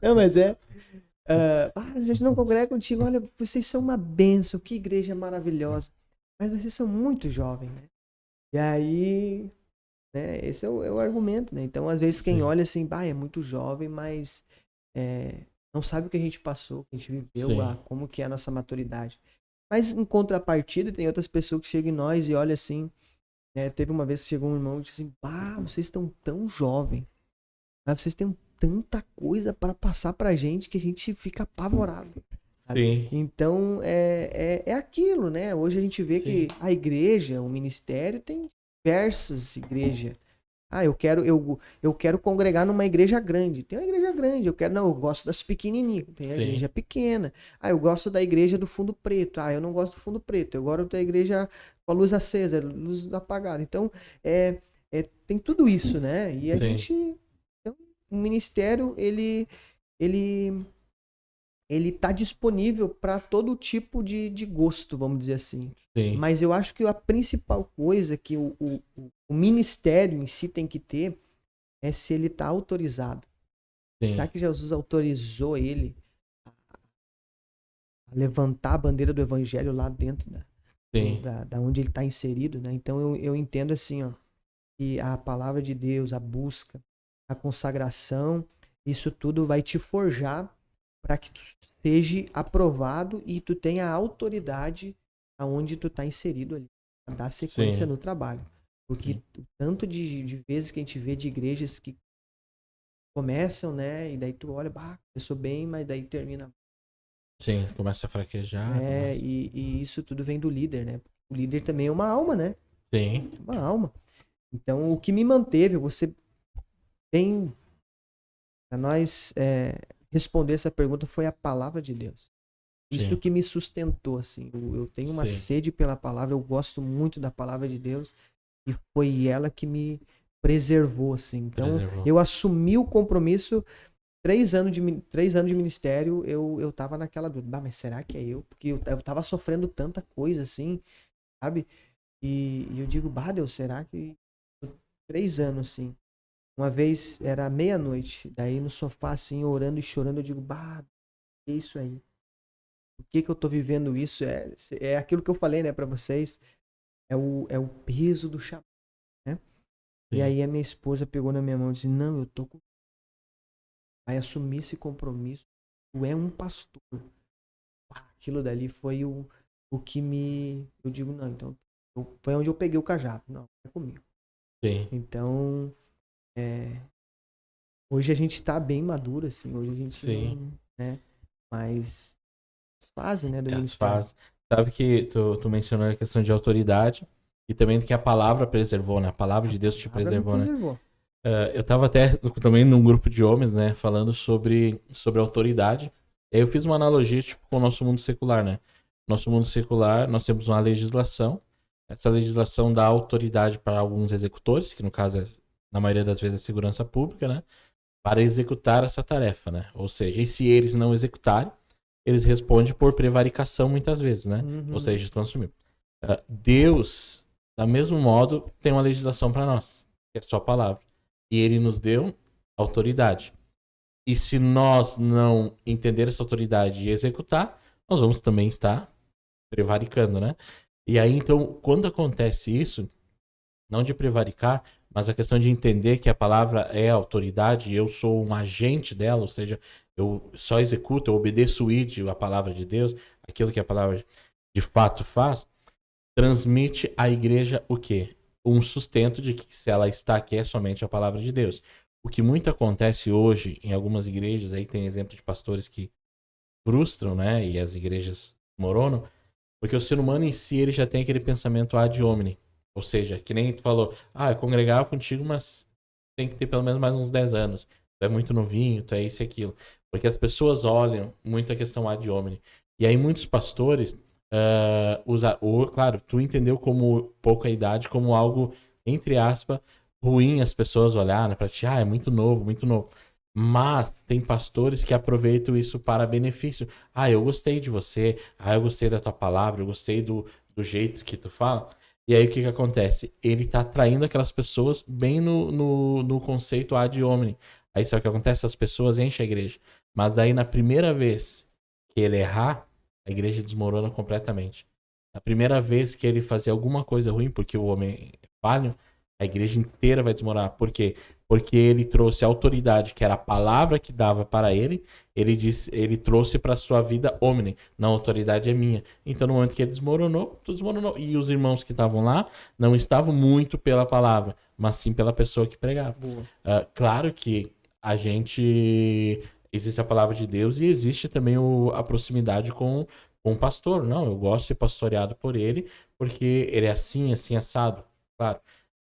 não, mas a gente não congrega contigo. Olha, vocês são uma bênção, que igreja maravilhosa. Mas vocês são muito jovens, né? E aí, né, esse é o argumento, né? Então, às vezes, quem Sim, olha assim, é muito jovem, mas não sabe o que a gente passou, o que a gente viveu, sim, como que é a nossa maturidade. Mas, em contrapartida, tem outras pessoas que chegam em nós e olham assim, teve uma vez que chegou um irmão e disse assim, vocês estão tão jovens, mas vocês têm tanta coisa para passar pra gente que a gente fica apavorado. Sabe? sim, Então, é aquilo, né? Hoje a gente vê que sim, a igreja, o ministério, tem diversas igrejas. Eu quero congregar numa igreja grande. Tem uma igreja grande. Eu gosto das pequenininhas. Tem a sim, igreja pequena. Eu gosto da igreja do fundo preto. Eu não gosto do fundo preto. Eu gosto da igreja com a luz acesa, luz apagada. Então, tem tudo isso, né? E a sim, gente... Então, o ministério, ele tá disponível para todo tipo de gosto, vamos dizer assim. sim, Mas eu acho que a principal coisa que o ministério em si tem que ter é se ele está autorizado. Será sim, que Jesus autorizou ele a levantar a bandeira do evangelho lá dentro sim, da onde ele está inserido, né? Então eu entendo assim, ó, que a palavra de Deus, a busca, a consagração, isso tudo vai te forjar para que tu seja aprovado e tu tenha autoridade aonde tu está inserido ali. dar sequência Sim. no trabalho. Porque Sim. o tanto de vezes que a gente vê de igrejas que começam, né? E daí tu olha, bah, começou bem, mas daí termina. Sim, começa a fraquejar, É, começa. e isso tudo vem do líder, né? O líder também é uma alma, né? Sim, É uma alma. Então, o que me manteve, eu vou ser bem. Para nós responder essa pergunta foi a palavra de Deus. Isso sim, que me sustentou, assim. Eu tenho uma sim. sede pela palavra, eu gosto muito da palavra de Deus e foi ela que me preservou, assim. Então, Preservou. eu assumi o compromisso. 3 anos de ministério, eu tava naquela dúvida. Bah, mas será que é eu? Porque eu tava sofrendo tanta coisa, assim, sabe? E eu digo, bah, Deus, será que... 3 anos, assim. Uma vez era meia-noite, daí no sofá, assim, orando e chorando, eu digo, bah, é isso aí. Por que que eu tô vivendo isso? É aquilo que eu falei, né, pra vocês. É o peso do chamado, né? E Sim, aí a minha esposa pegou na minha mão e disse, não, eu tô com... Vai assumir esse compromisso. Tu é um pastor. Pá, aquilo dali foi o que me... Eu digo, não, então... Foi onde eu peguei o cajado. Não, é comigo. sim, Então, é, hoje a gente tá bem maduro, assim. Hoje a gente sim. não... Né? Mas... Fase, né, do As ministério. fases. Sabe que tu mencionou a questão de autoridade e também que a palavra preservou, né? A palavra A de Deus te palavra me preservou, né? preservou. Eu tava até também num grupo de homens, né? Falando sobre autoridade. E aí eu fiz uma analogia, tipo, com o nosso mundo secular, né? Nosso mundo secular, nós temos uma legislação. Essa legislação dá autoridade para alguns executores, que no caso, na maioria das vezes, é segurança pública, né? Para executar essa tarefa, né? Ou seja, e se eles não executarem, eles respondem por prevaricação muitas vezes, né? Ou Uhum. seja, consumir. Deus, da mesmo modo, tem uma legislação para nós, que é a sua palavra. E ele nos deu autoridade. E se nós não entender essa autoridade e executar, nós vamos também estar prevaricando, né? E aí, então, quando acontece isso, não de prevaricar, mas a questão de entender que a palavra é autoridade e eu sou um agente dela, ou seja, eu só executo, eu obedeço o id, a palavra de Deus, aquilo que a palavra de fato faz, transmite à igreja o quê? Um sustento de que se ela está aqui é somente a palavra de Deus. O que muito acontece hoje em algumas igrejas, aí tem exemplo de pastores que frustram, né, e as igrejas moronam, porque o ser humano em si, ele já tem aquele pensamento ad hominem. Ou seja, que nem tu falou, eu congregava contigo, mas tem que ter pelo menos mais uns 10 anos. Tu é muito novinho, tu é isso e aquilo. Porque as pessoas olham muito a questão ad hominem. E aí muitos pastores claro, tu entendeu como pouca idade, como algo, entre aspas, ruim as pessoas olharem pra ti, é muito novo, muito novo. Mas tem pastores que aproveitam isso para benefício. Eu gostei de você, eu gostei da tua palavra, eu gostei do jeito que tu fala. E aí o que que acontece? Ele tá atraindo aquelas pessoas bem no conceito ad hominem. Aí sabe o que acontece? As pessoas enchem a igreja. Mas daí na primeira vez que ele errar, a igreja desmorona completamente. Na primeira vez que ele fazer alguma coisa ruim, porque o homem é falho, a igreja inteira vai desmoronar. Por quê? Porque ele trouxe a autoridade, que era a palavra que dava para ele, ele trouxe para sua vida hominem. Não, a autoridade é minha. Então, no momento que ele desmoronou, tudo desmoronou. E os irmãos que estavam lá não estavam muito pela palavra, mas sim pela pessoa que pregava. Boa. Claro que a gente. Existe a palavra de Deus e existe também a proximidade com o pastor. Não, eu gosto de ser pastoreado por ele, porque ele é assim, assim, assado. Claro.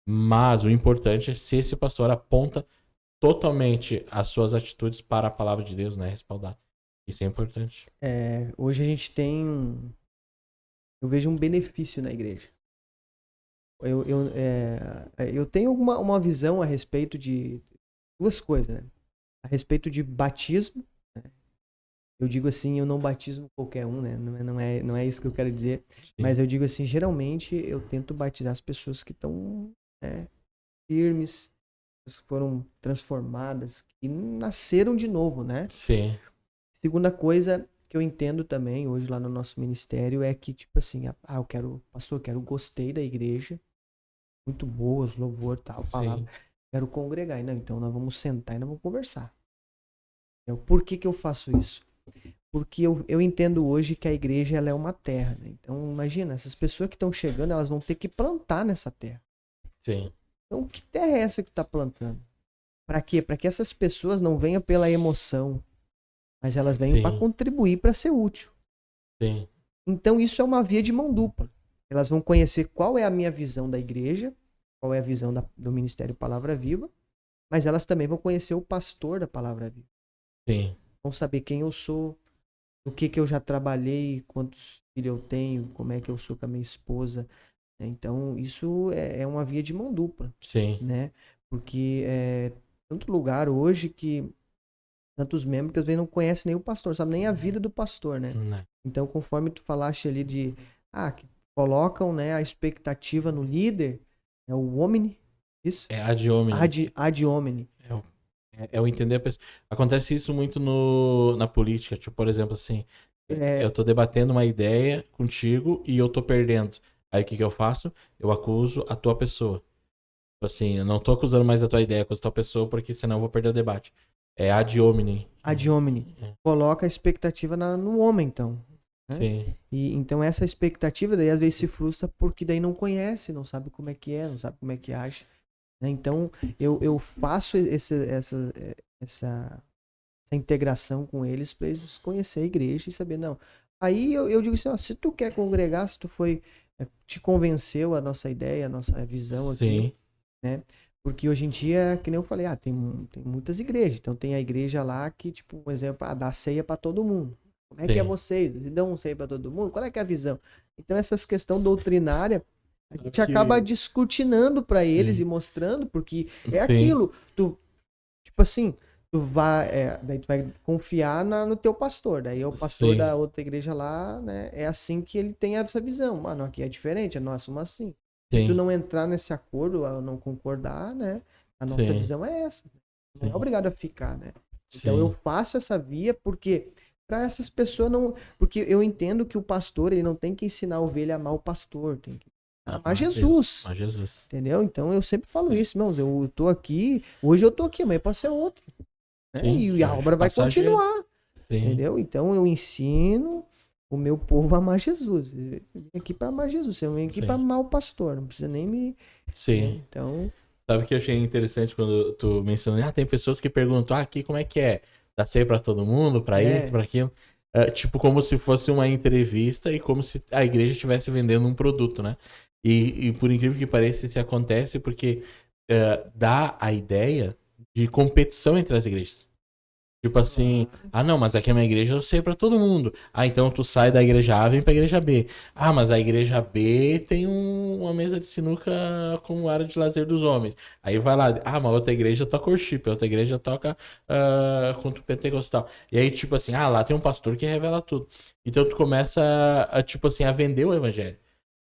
Mas o importante é se esse pastor aponta totalmente as suas atitudes para a palavra de Deus, né? Respaldar. Isso é importante. Hoje a gente tem eu vejo um benefício na igreja. Eu tenho uma visão a respeito de duas coisas, né? A respeito de batismo, né? Eu digo assim, eu não batismo qualquer um, né? Não é isso que eu quero dizer. Sim. Mas eu digo assim, geralmente eu tento batizar as pessoas que estão, né, firmes, que foram transformadas, que nasceram de novo, né? Sim. Segunda coisa que eu entendo também hoje lá no nosso ministério é que, tipo assim, gostei da igreja, muito boas, louvor, tal, palavra. Sim. Quero congregar. Não, então nós vamos sentar e nós vamos conversar. Por que que eu faço isso? Porque eu entendo hoje que a igreja ela é uma terra, né? Então, imagina, essas pessoas que estão chegando, elas vão ter que plantar nessa terra. Sim. Então, que terra é essa que está plantando? Para quê? Para que essas pessoas não venham pela emoção, mas elas venham para Sim. contribuir, para ser útil. Sim. Então, isso é uma via de mão dupla. Elas vão conhecer qual é a minha visão da igreja, qual é a visão do Ministério Palavra Viva, mas elas também vão conhecer o pastor da Palavra Viva. Sim. Vão saber quem eu sou, o que eu já trabalhei, quantos filhos eu tenho, como é que eu sou com a minha esposa. Então, isso é uma via de mão dupla, Sim. né? Porque é tanto lugar hoje que tantos membros que às vezes não conhecem nem o pastor, sabe nem a vida do pastor, né? Né. Então, conforme tu falaste ali que colocam, né, a expectativa no líder, é o homem, isso? É ad hominem. Ad hominem. É o entender a pessoa. Acontece isso muito na política. Tipo, por exemplo, assim, eu tô debatendo uma ideia contigo e eu tô perdendo. Aí o que eu faço? Eu acuso a tua pessoa. Tipo assim, eu não tô acusando mais a tua ideia, acuso a tua pessoa, porque senão eu vou perder o debate. É ad hominem. Ad hominem. É. Coloca a expectativa no homem, então. Né? Sim. E então essa expectativa daí às vezes se frustra porque daí não conhece, não sabe como é que é, não sabe como é que age. Né? Então eu faço essa integração com eles para eles conhecer a igreja e saber, não. Aí eu digo assim, ó, se tu quer congregar, se tu foi, te convenceu a nossa ideia, a nossa visão aqui, Sim. né? Porque hoje em dia, que nem eu falei, tem muitas igrejas. Então tem a igreja lá que, tipo, um exemplo, dá ceia para todo mundo. Como é que é Sim. vocês? Eles dão ceia para todo mundo? Qual é que é a visão? Então essas questões doutrinárias, a Sabe gente que- acaba discutinando para eles Sim. e mostrando, porque é Sim. aquilo. Tipo assim, daí tu vai confiar no teu pastor. Daí o pastor Sim. da outra igreja lá, né? É assim que ele tem essa visão. Mano, aqui é diferente, nós somos assim. Se tu Sim. não entrar nesse acordo, ou não concordar, né? A nossa Sim. visão é essa. Não é Sim. obrigado a ficar, né? Então eu Sim. faço essa via porque para essas pessoas não, porque eu entendo que o pastor, ele não tem que ensinar a ovelha a amar o pastor, tem que amar Jesus. Amar Jesus. Entendeu? Então eu sempre falo Sim. isso, irmãos, eu tô aqui, hoje eu tô aqui, amanhã pode ser outro. Né? Sim, E a obra vai passageiro. continuar. Sim. Entendeu? Então eu ensino o meu povo a amar Jesus. Eu vim aqui para amar Jesus. Eu vim aqui Sim. para amar o pastor. Não precisa nem me. Sim. Então. Sabe o que eu achei interessante quando tu mencionou? Tem pessoas que perguntam, aqui como é que é? Dá ceia pra todo mundo, pra isso, pra aquilo? Tipo, como se fosse uma entrevista e como se a igreja estivesse vendendo um produto, né? E por incrível que pareça, isso acontece porque dá a ideia de competição entre as igrejas. Tipo assim, não, mas aqui é uma igreja eu sei pra todo mundo. Então tu sai da igreja A e vem pra igreja B. Mas a igreja B tem uma mesa de sinuca como área de lazer dos homens. Aí vai lá, mas outra igreja toca worship, outra igreja toca culto pentecostal. E aí, tipo assim, lá tem um pastor que revela tudo. Então tu começa tipo assim, a vender o evangelho.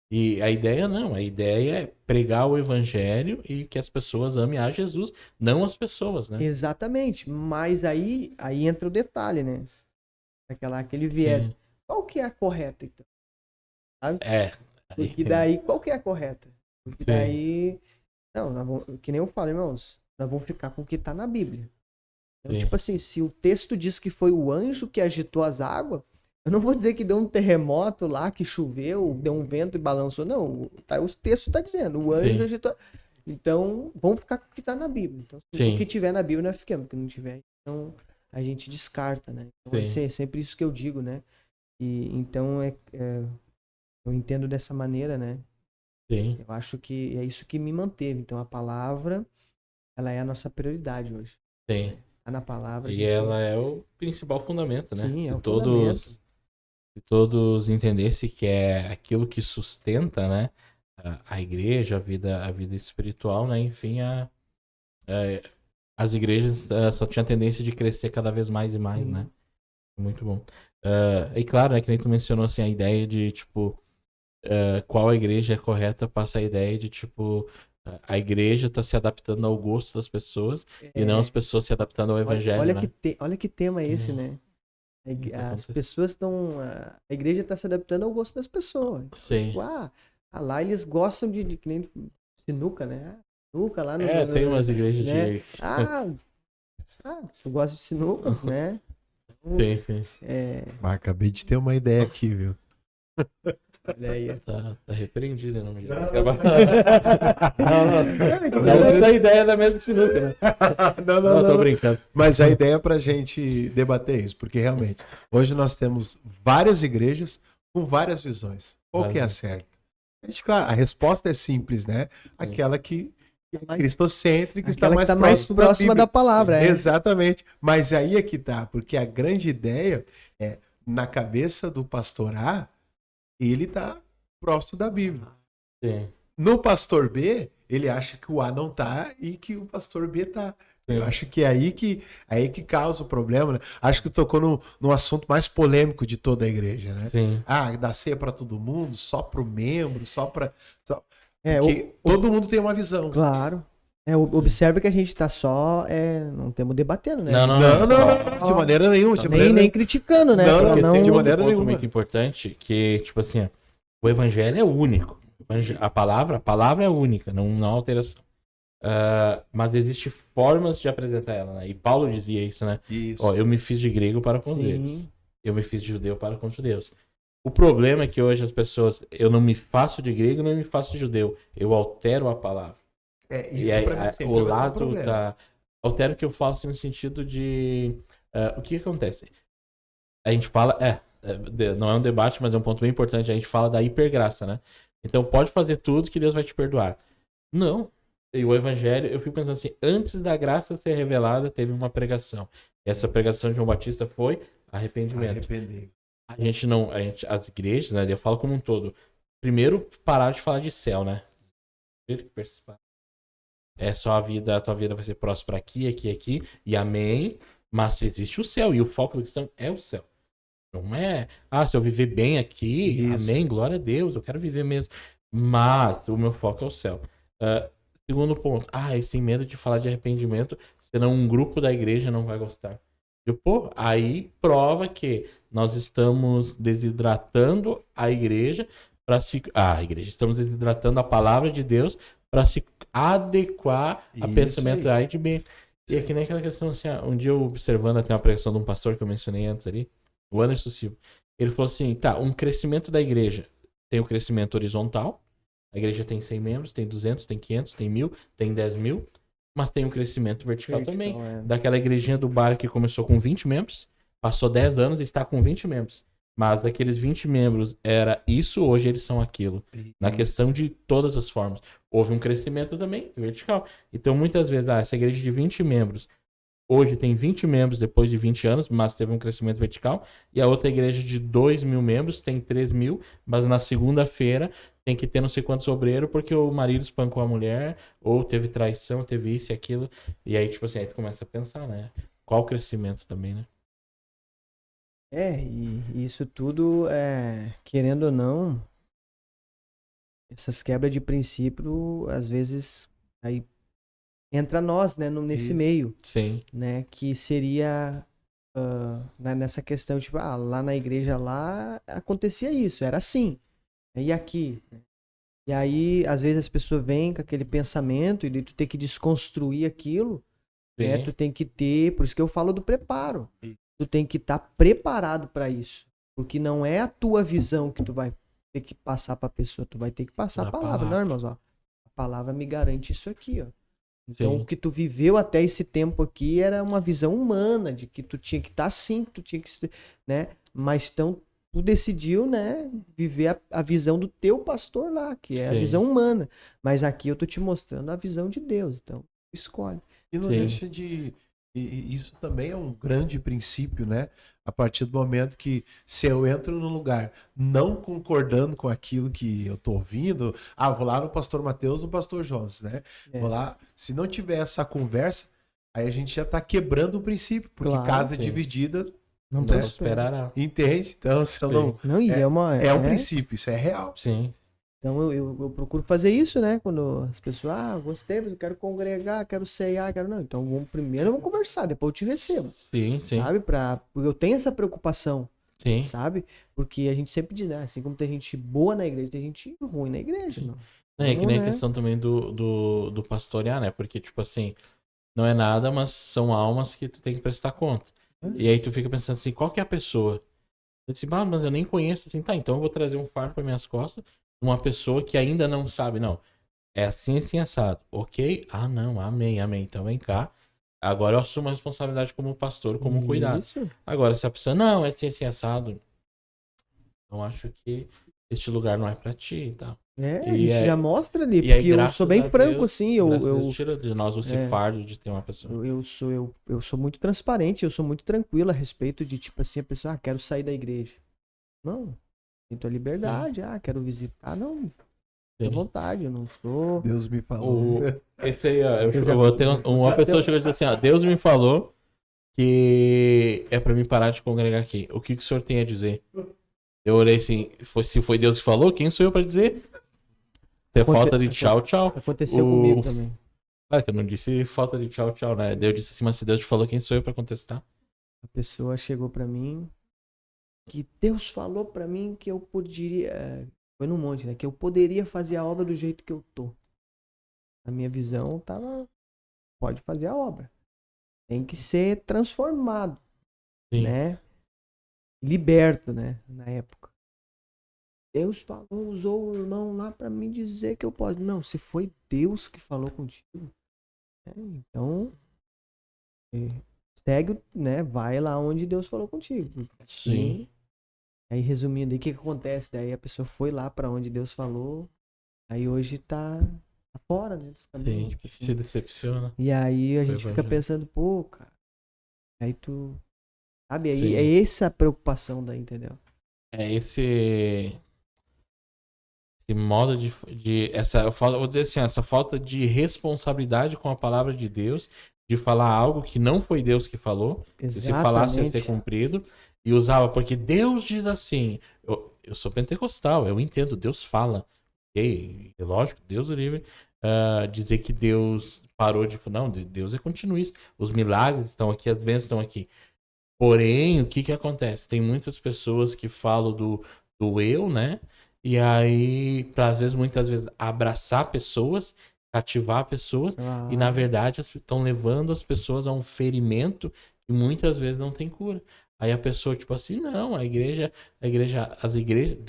E a ideia não, a ideia é pregar o evangelho e que as pessoas amem a Jesus, não as pessoas, né? Exatamente. Mas aí entra o detalhe, né? Aquele viés. Sim. Qual que é a correta, então? Sabe? Aí, Porque daí, qual que é a correta? Porque sim. daí. Não, que nem eu falo, irmãos, nós vamos ficar com o que tá na Bíblia. Então, Sim. tipo assim, se o texto diz que foi o anjo que agitou as águas, eu não vou dizer que deu um terremoto lá, que choveu, deu um vento e balançou. Não, o texto tá dizendo, o anjo Sim. agitou. Então, vamos ficar com o que tá na Bíblia. Então, Sim. o que tiver na Bíblia, nós ficamos. O que não tiver, então a gente descarta, né? Então, Sim. é sempre isso que eu digo, né? E então, eu entendo dessa maneira, né? Sim. Eu acho que é isso que me manteve. Então, a palavra, ela é a nossa prioridade hoje. Sim. Tá na palavra, a E gente... ela é o principal fundamento, né? Sim, é o Se todos entendessem que é aquilo que sustenta, né? A igreja, a vida espiritual, né? Enfim, as igrejas só tinham a tendência de crescer cada vez mais e mais, Sim. né? Muito bom. E claro, né, que nem tu mencionou, assim, a ideia de, tipo, qual a igreja é correta, passa a ideia de, tipo, a igreja tá se adaptando ao gosto das pessoas e não as pessoas se adaptando ao evangelho, olha, né? olha que tema é esse, né? As pessoas estão... A igreja está se adaptando ao gosto das pessoas. Sim. Tipo, lá eles gostam de que nem sinuca, né? Sinuca lá no... Tem umas igrejas né? de... Tu gosta de sinuca, né? Sim, sim. Mas acabei de ter uma ideia aqui, viu? Olha aí. Tá repreendido em nome de Deus. Não, Não, essa ideia da mesma sinuca, né? Não, Tô brincando. Mas a ideia é pra gente debater isso, porque realmente, hoje nós temos várias igrejas com várias visões. Qual que é a certa? Claro, a resposta é simples, né? Aquela que é cristocêntrica, está mais próxima da palavra. Exatamente. Mas aí é que tá, porque a grande ideia é, na cabeça do pastor A, ele tá próximo da Bíblia. Sim. No pastor B, ele acha que o A não tá e que o pastor B tá. Eu acho que é aí que causa o problema, né? Acho que tocou no assunto mais polêmico de toda a igreja, né? Sim. Dá ceia para todo mundo, só para o membro, porque todo mundo tem uma visão. Claro. Observe que a gente tá só. Não estamos debatendo, né? Não, de maneira nenhuma. Nem criticando, né? Não, tem de um maneira ponto nenhuma. muito importante que, tipo assim, o evangelho é único. A palavra é única, não há alteração. Mas existem formas de apresentar ela, né? E Paulo dizia isso, né? Isso. Ó, eu me fiz de grego para com os gregos. Eu me fiz de judeu para com os judeus. O problema é que hoje as pessoas, eu não me faço de grego, não me faço de judeu. Eu altero a palavra. E aí, o lado da... Altero que eu faço no sentido de... o que acontece? A gente fala... não é um debate, mas é um ponto bem importante. A gente fala da hipergraça, né? Então pode fazer tudo que Deus vai te perdoar. Não. E o evangelho, eu fico pensando assim, antes da graça ser revelada, teve uma pregação. E essa pregação de João Batista foi arrependimento. As igrejas, né? Eu falo como um todo. Primeiro, parar de falar de céu, né? É só a tua vida vai ser próspera aqui, aqui, aqui, e amém. Mas existe o céu, e o foco do cristão é o céu. Não é, se eu viver bem aqui, amém, glória a Deus, eu quero viver mesmo. Mas o meu foco é o céu. Segundo ponto, esse medo de falar de arrependimento, senão um grupo da igreja não vai gostar. Aí prova que nós estamos desidratando a igreja para se. Estamos desidratando a palavra de Deus para se adequar a pensamento A e de B. E é que nem aquela questão assim, um dia eu observando até uma pregação de um pastor que eu mencionei antes ali, o Anderson Silva, ele falou assim, um crescimento da igreja tem o crescimento horizontal, a igreja tem 100 membros, tem 200, tem 500, tem 1000, tem 10 mil, mas tem um crescimento vertical também. Daquela igrejinha do bairro que começou com 20 membros, passou 10 anos e está com 20 membros. Mas daqueles 20 membros era isso, hoje eles são aquilo. Na questão de todas as formas. Houve um crescimento também vertical. Então muitas vezes, essa igreja de 20 membros, hoje tem 20 membros depois de 20 anos, mas teve um crescimento vertical. E a outra igreja de 2.000 membros tem 3.000, mas na segunda-feira tem que ter não sei quantos obreiros porque o marido espancou a mulher, ou teve traição, teve isso e aquilo. E aí, tipo assim, aí tu começa a pensar, né? Qual o crescimento também, né? E isso tudo, querendo ou não, essas quebras de princípio, às vezes, aí entra nós, né, nesse meio. Sim. Né, que seria nessa questão, tipo, lá na igreja lá acontecia isso, era assim. E aqui? E aí, às vezes as pessoas vêm com aquele pensamento e tu tem que desconstruir aquilo, né? Tu tem que ter, por isso que eu falo do preparo. Tu tem que estar preparado para isso, porque não é a tua visão que tu vai ter que passar para a pessoa, tu vai ter que passar a palavra. Não, irmãos, a palavra me garante isso aqui, ó. Então, o que tu viveu até esse tempo aqui era uma visão humana, de que tu tinha que estar assim, que tu tinha que, né? Mas então, tu decidiu, né, viver a visão do teu pastor lá, que é a visão humana. Mas aqui eu tô te mostrando a visão de Deus, então, escolhe. E não deixa de... E isso também é um grande princípio, né? A partir do momento que, se eu entro num lugar não concordando com aquilo que eu tô ouvindo, vou lá no pastor Mateus, no pastor Jones, né? Vou lá, se não tiver essa conversa, aí a gente já tá quebrando o princípio, porque casa dividida não prosperará. Entende? Então, se eu não... é um princípio, isso é real. Sim. Então eu procuro fazer isso, né? Quando as pessoas, gostei, mas eu quero congregar, quero ceiar, não. Então primeiro vamos conversar, depois eu te recebo. Sim. Sabe? Porque eu tenho essa preocupação. Sim. Sabe? Porque a gente sempre diz, né? Assim como tem gente boa na igreja, tem gente ruim na igreja. Não. É que nem a questão também do pastorear, né? Porque, tipo assim, não é nada, mas são almas que tu tem que prestar conta. E aí tu fica pensando assim, qual que é a pessoa? Eu disse, mas eu nem conheço, assim, tá, então eu vou trazer um fardo para minhas costas, uma pessoa que ainda não sabe, não, é assim, assado, ok? Ah, não, amém, então vem cá, agora eu assumo a responsabilidade como pastor, como cuidado. Isso. Agora, se a pessoa, não, é assim, assado, eu acho que este lugar não é pra ti e tal. É, a E, gente já mostra ali, e aí, porque eu sou graças bem a franco, Deus, assim, graças a Deus, tira de nós esse é, fardo de ter uma pessoa. eu sou muito transparente, eu sou muito tranquilo a respeito de, tipo assim, a pessoa, quero sair da igreja. Não, sinto a liberdade, quero visitar, não, fica à Sim. vontade, eu não sou... Deus me falou. Esse aí, ó, Você já- eu vou ter uma pessoa chegou e disse assim, ó, Deus me falou que é pra mim parar de congregar aqui. O que que o senhor tem a dizer? Eu orei assim, se foi Deus que falou, quem sou eu pra dizer? Se é falta de tchau, tchau. Aconteceu comigo também. Claro que eu não disse falta de tchau, tchau, né? Daí eu disse assim, mas se Deus te falou, quem sou eu pra contestar? A pessoa chegou pra mim, que Deus falou pra mim que eu poderia... Foi num monte, né? Que eu poderia fazer a obra do jeito que eu tô. A minha visão tava... Pode fazer a obra. Tem que ser transformado, Sim. né? Liberto, né? Na época. Deus falou, usou o irmão lá pra me dizer que eu posso. Não, se foi Deus que falou contigo, né? Então, segue, né? Vai lá onde Deus falou contigo. Sim. Aí, resumindo, aí o que acontece? Daí a pessoa foi lá pra onde Deus falou, aí hoje tá fora, né? Dos caminhos, Sim. tipo assim. Se decepciona. E aí a Foi gente fica evangelho. pensando, pô, cara. Aí tu. Sabe? Aí Sim. é essa a preocupação daí, entendeu? É esse modo essa falta, vou dizer assim, essa falta de responsabilidade com a palavra de Deus, de falar algo que não foi Deus que falou, e se falasse ia ser Exatamente. cumprido, e usava, porque Deus diz assim, eu sou pentecostal, eu entendo, Deus fala, ok, é lógico, Deus é livre, dizer que Deus parou de, não, Deus é continuista, os milagres estão aqui, as bênçãos estão aqui, porém, o que que acontece? Tem muitas pessoas que falam do eu, né? E aí, pra, às vezes, muitas vezes, abraçar pessoas, cativar pessoas, e na Ah, verdade estão levando as pessoas a um ferimento que muitas vezes não tem cura. Aí a pessoa, tipo assim, não, as igrejas,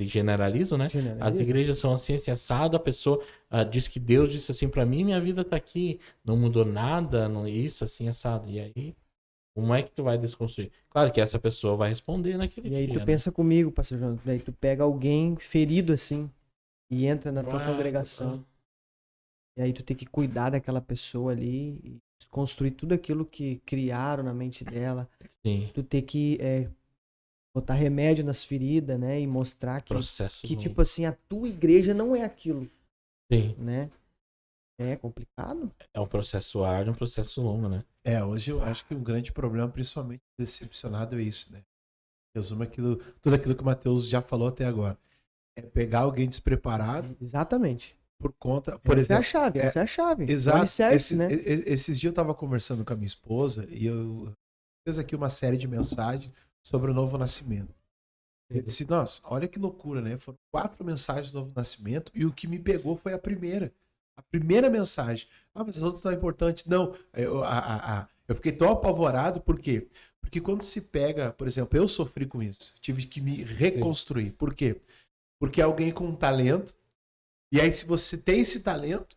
generalizam, né? As generaliza. igrejas são assim assado, a pessoa diz que Deus disse assim pra mim, minha vida tá aqui, não mudou nada, não isso, assim, assado. E aí, como é que tu vai desconstruir? Claro que essa pessoa vai responder naquele E aí tu dia, né? pensa comigo, pastor João, daí tu pega alguém ferido assim e entra na tua congregação. E aí tu tem que cuidar daquela pessoa ali e desconstruir tudo aquilo que criaram na mente dela. Sim, Tu tem que botar remédio nas feridas, né? E mostrar processo que longo. tipo assim, a tua igreja não é aquilo, Sim, né? É complicado. é um processo árduo, um processo longo, né? Hoje eu acho que o grande problema, principalmente decepcionado, é isso, né? Resumo tudo aquilo que o Matheus já falou até agora. É pegar alguém despreparado Exatamente. por conta, por Essa é a exemplo. chave, essa é a chave. O Exato. alicerce, né? Esses dias eu tava conversando com a minha esposa e eu fiz aqui uma série de mensagens sobre o novo nascimento. Eu disse, nossa, olha que loucura, né? Foram 4 mensagens do novo nascimento e o que me pegou foi a primeira. A primeira mensagem. Ah, mas as outras são importantes. Não, eu fiquei tão apavorado, por quê? Porque quando se pega, por exemplo, eu sofri com isso. Tive que me reconstruir. Por quê? Porque alguém com um talento, e aí se você tem esse talento,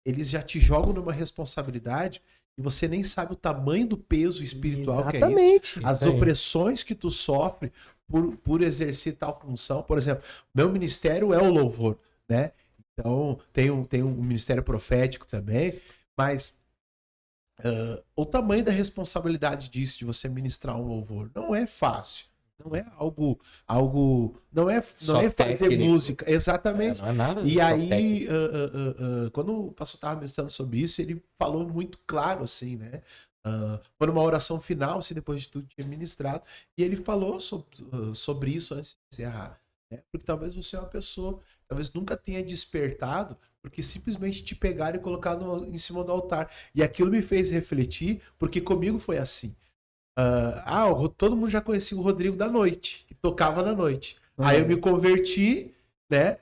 eles já te jogam numa responsabilidade e você nem sabe o tamanho do peso espiritual que é isso. Exatamente. As opressões que tu sofre por exercer tal função. Por exemplo, meu ministério é o louvor, né? Então, tem um ministério profético também, mas o tamanho da responsabilidade disso, de você ministrar um louvor, não é fácil. Não é algo não é fazer técnico. música, exatamente. Não é nada. E aí, quando o pastor estava ministrando sobre isso, ele falou muito claro, assim, né? Foi numa oração final, assim, depois de tudo tinha ministrado, e ele falou sobre isso antes de encerrar. Né? Porque talvez você é uma pessoa, talvez nunca tenha despertado, porque simplesmente te pegaram e colocaram em cima do altar. E aquilo me fez refletir, porque comigo foi assim. Todo mundo já conhecia o Rodrigo da noite, que tocava na noite. Aí eu me converti, né?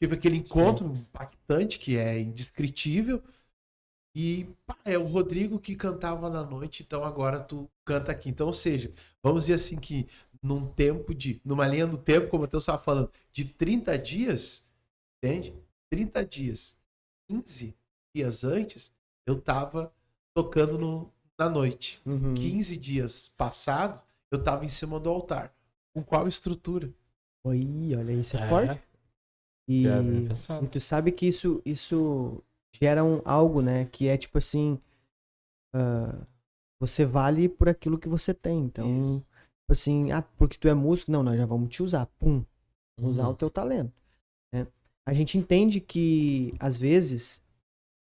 Tive aquele encontro impactante, que é indescritível. E pá, é o Rodrigo que cantava na noite, então agora tu canta aqui. Então, ou seja, vamos dizer assim que numa linha do tempo, como eu estava falando, de 30 dias, entende? 30 dias, 15 dias antes, eu tava tocando na noite. Uhum. 15 dias passados, eu tava em cima do altar. Com qual estrutura? Oi, olha, isso é forte. E, Já bem pensado. e tu sabe que isso gera algo, né? Que é tipo assim, você vale por aquilo que você tem. Então, tipo assim, porque tu é músico, não, nós já vamos te usar. Pum, usar o teu talento. Né? A gente entende que, às vezes,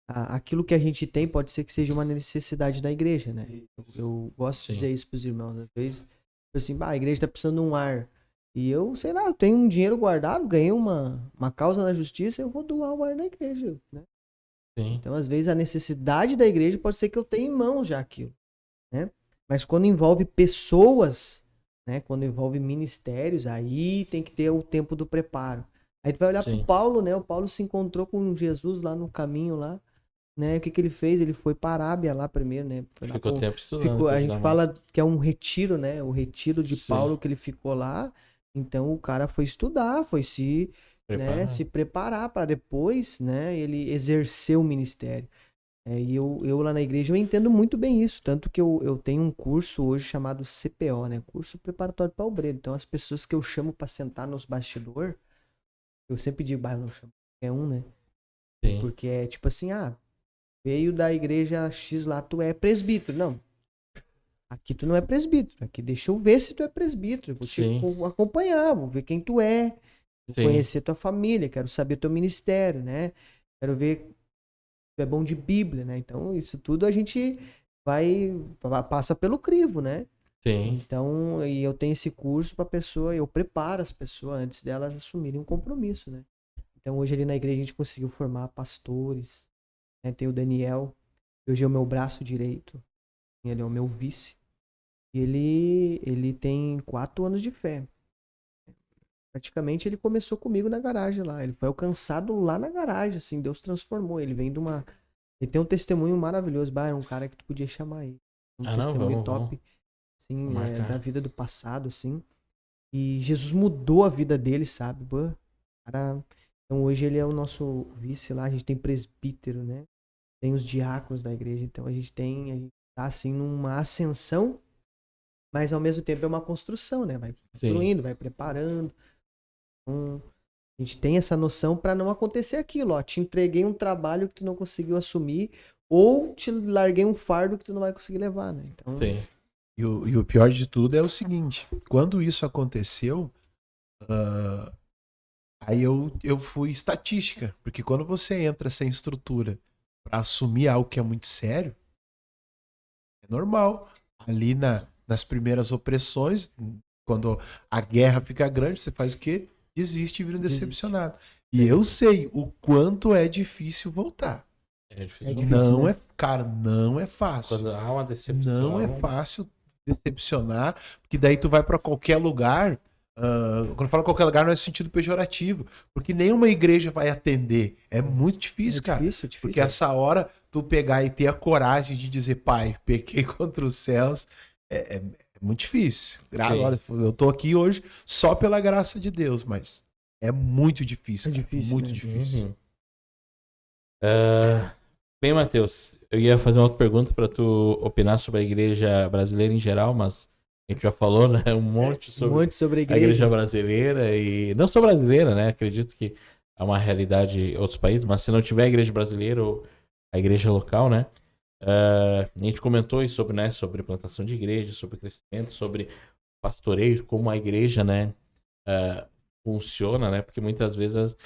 aquilo que a gente tem pode ser que seja uma necessidade da igreja, né? Eu gosto de dizer isso pros irmãos, às vezes, tipo assim, a igreja tá precisando de um ar. E eu, sei lá, eu tenho um dinheiro guardado, ganhei uma causa na justiça, eu vou doar o ar da igreja, né? Sim. Então, às vezes, a necessidade da igreja pode ser que eu tenha em mãos já aquilo, né? Mas quando envolve pessoas, né? Quando envolve ministérios, aí tem que ter o tempo do preparo. Aí tu vai olhar pro Paulo, né? O Paulo se encontrou com Jesus lá no caminho lá, né? O que que ele fez? Ele foi para a Arábia lá primeiro, né? Ficou tempo estudando. A gente fala que é um retiro, né? O retiro de Paulo que ele ficou lá. Então o cara foi estudar, foi se preparar para depois, né? Ele exercer o ministério. E eu lá na igreja eu entendo muito bem isso, tanto que eu tenho um curso hoje chamado CPO, né? Curso preparatório para obreiro. Então as pessoas que eu chamo para sentar nos bastidores, eu sempre digo, eu não chamo qualquer um, né? Sim. Porque é tipo assim, veio da igreja X lá, tu é presbítero. Não. Aqui tu não é presbítero. Aqui deixa eu ver se tu é presbítero. Vou te acompanhar, vou ver quem tu é. Vou conhecer tua família, quero saber teu ministério, né? Quero ver se tu é bom de Bíblia, né? Então, isso tudo a gente passa pelo crivo, né? Sim. Então, e eu tenho esse curso pra pessoa, eu preparo as pessoas antes delas assumirem um compromisso, né? Então, hoje ali na igreja a gente conseguiu formar pastores, né? Tem o Daniel, hoje é o meu braço direito, ele é o meu vice. Ele tem 4 anos de fé. Praticamente ele começou comigo na garagem lá. Ele foi alcançado lá na garagem, assim, Deus transformou. Ele vem de uma... Ele tem um testemunho maravilhoso. É um cara que tu podia chamar aí. Testemunho top, assim, da vida do passado, assim. E Jesus mudou a vida dele, sabe? Cara... Então hoje ele é o nosso vice lá. A gente tem presbítero, né? Tem os diáconos da igreja. Então a gente tá, assim, numa ascensão, mas ao mesmo tempo é uma construção, né? Vai construindo, vai preparando. Então, a gente tem essa noção para não acontecer aquilo, ó. Te entreguei um trabalho que tu não conseguiu assumir, ou te larguei um fardo que tu não vai conseguir levar, né? Então... E o pior de tudo é o seguinte: quando isso aconteceu, aí eu fui estatística, porque quando você entra sem estrutura para assumir algo que é muito sério, é normal. Ali nas primeiras opressões, quando a guerra fica grande, você faz o quê? Desiste e vira um decepcionado. E eu sei o quanto é difícil voltar. É difícil. Não, né? Cara, não é fácil. Quando há uma decepção. Não é fácil decepcionar, porque daí tu vai para qualquer lugar. Quando eu falo qualquer lugar, não é sentido pejorativo, porque nenhuma igreja vai atender. É muito difícil, cara. Difícil. Porque essa hora tu pegar e ter a coragem de dizer, pai, pequei contra os céus, é muito difícil. Olha, eu tô aqui hoje só pela graça de Deus, mas é muito difícil. É difícil, muito né? difícil. Bem, Matheus, eu ia fazer uma outra pergunta para tu opinar sobre a igreja brasileira em geral, mas a gente já falou, né? Um monte sobre a igreja brasileira e não só brasileira, né? Acredito que é uma realidade em outros países, mas se não tiver a igreja brasileira ou a igreja local, né? A gente comentou aí sobre, né? Sobre plantação de igreja, sobre crescimento, sobre pastoreio, como a igreja, né? Funciona, né? Porque muitas vezes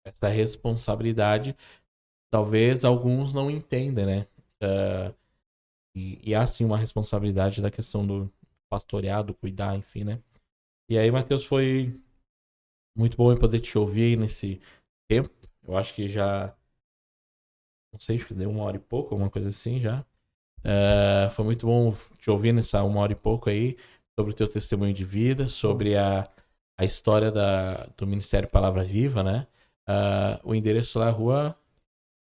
essa responsabilidade talvez alguns não entendem, né? E há sim uma responsabilidade da questão do pastoreado, cuidar, enfim, né? E aí, Matheus, foi muito bom eu poder te ouvir nesse tempo. Eu acho que já, não sei, acho que deu 1 hora e pouco, alguma coisa assim já. Foi muito bom te ouvir nessa 1 hora e pouco aí, sobre o teu testemunho de vida, sobre a história do Ministério Palavra Viva, né? O endereço lá, Rua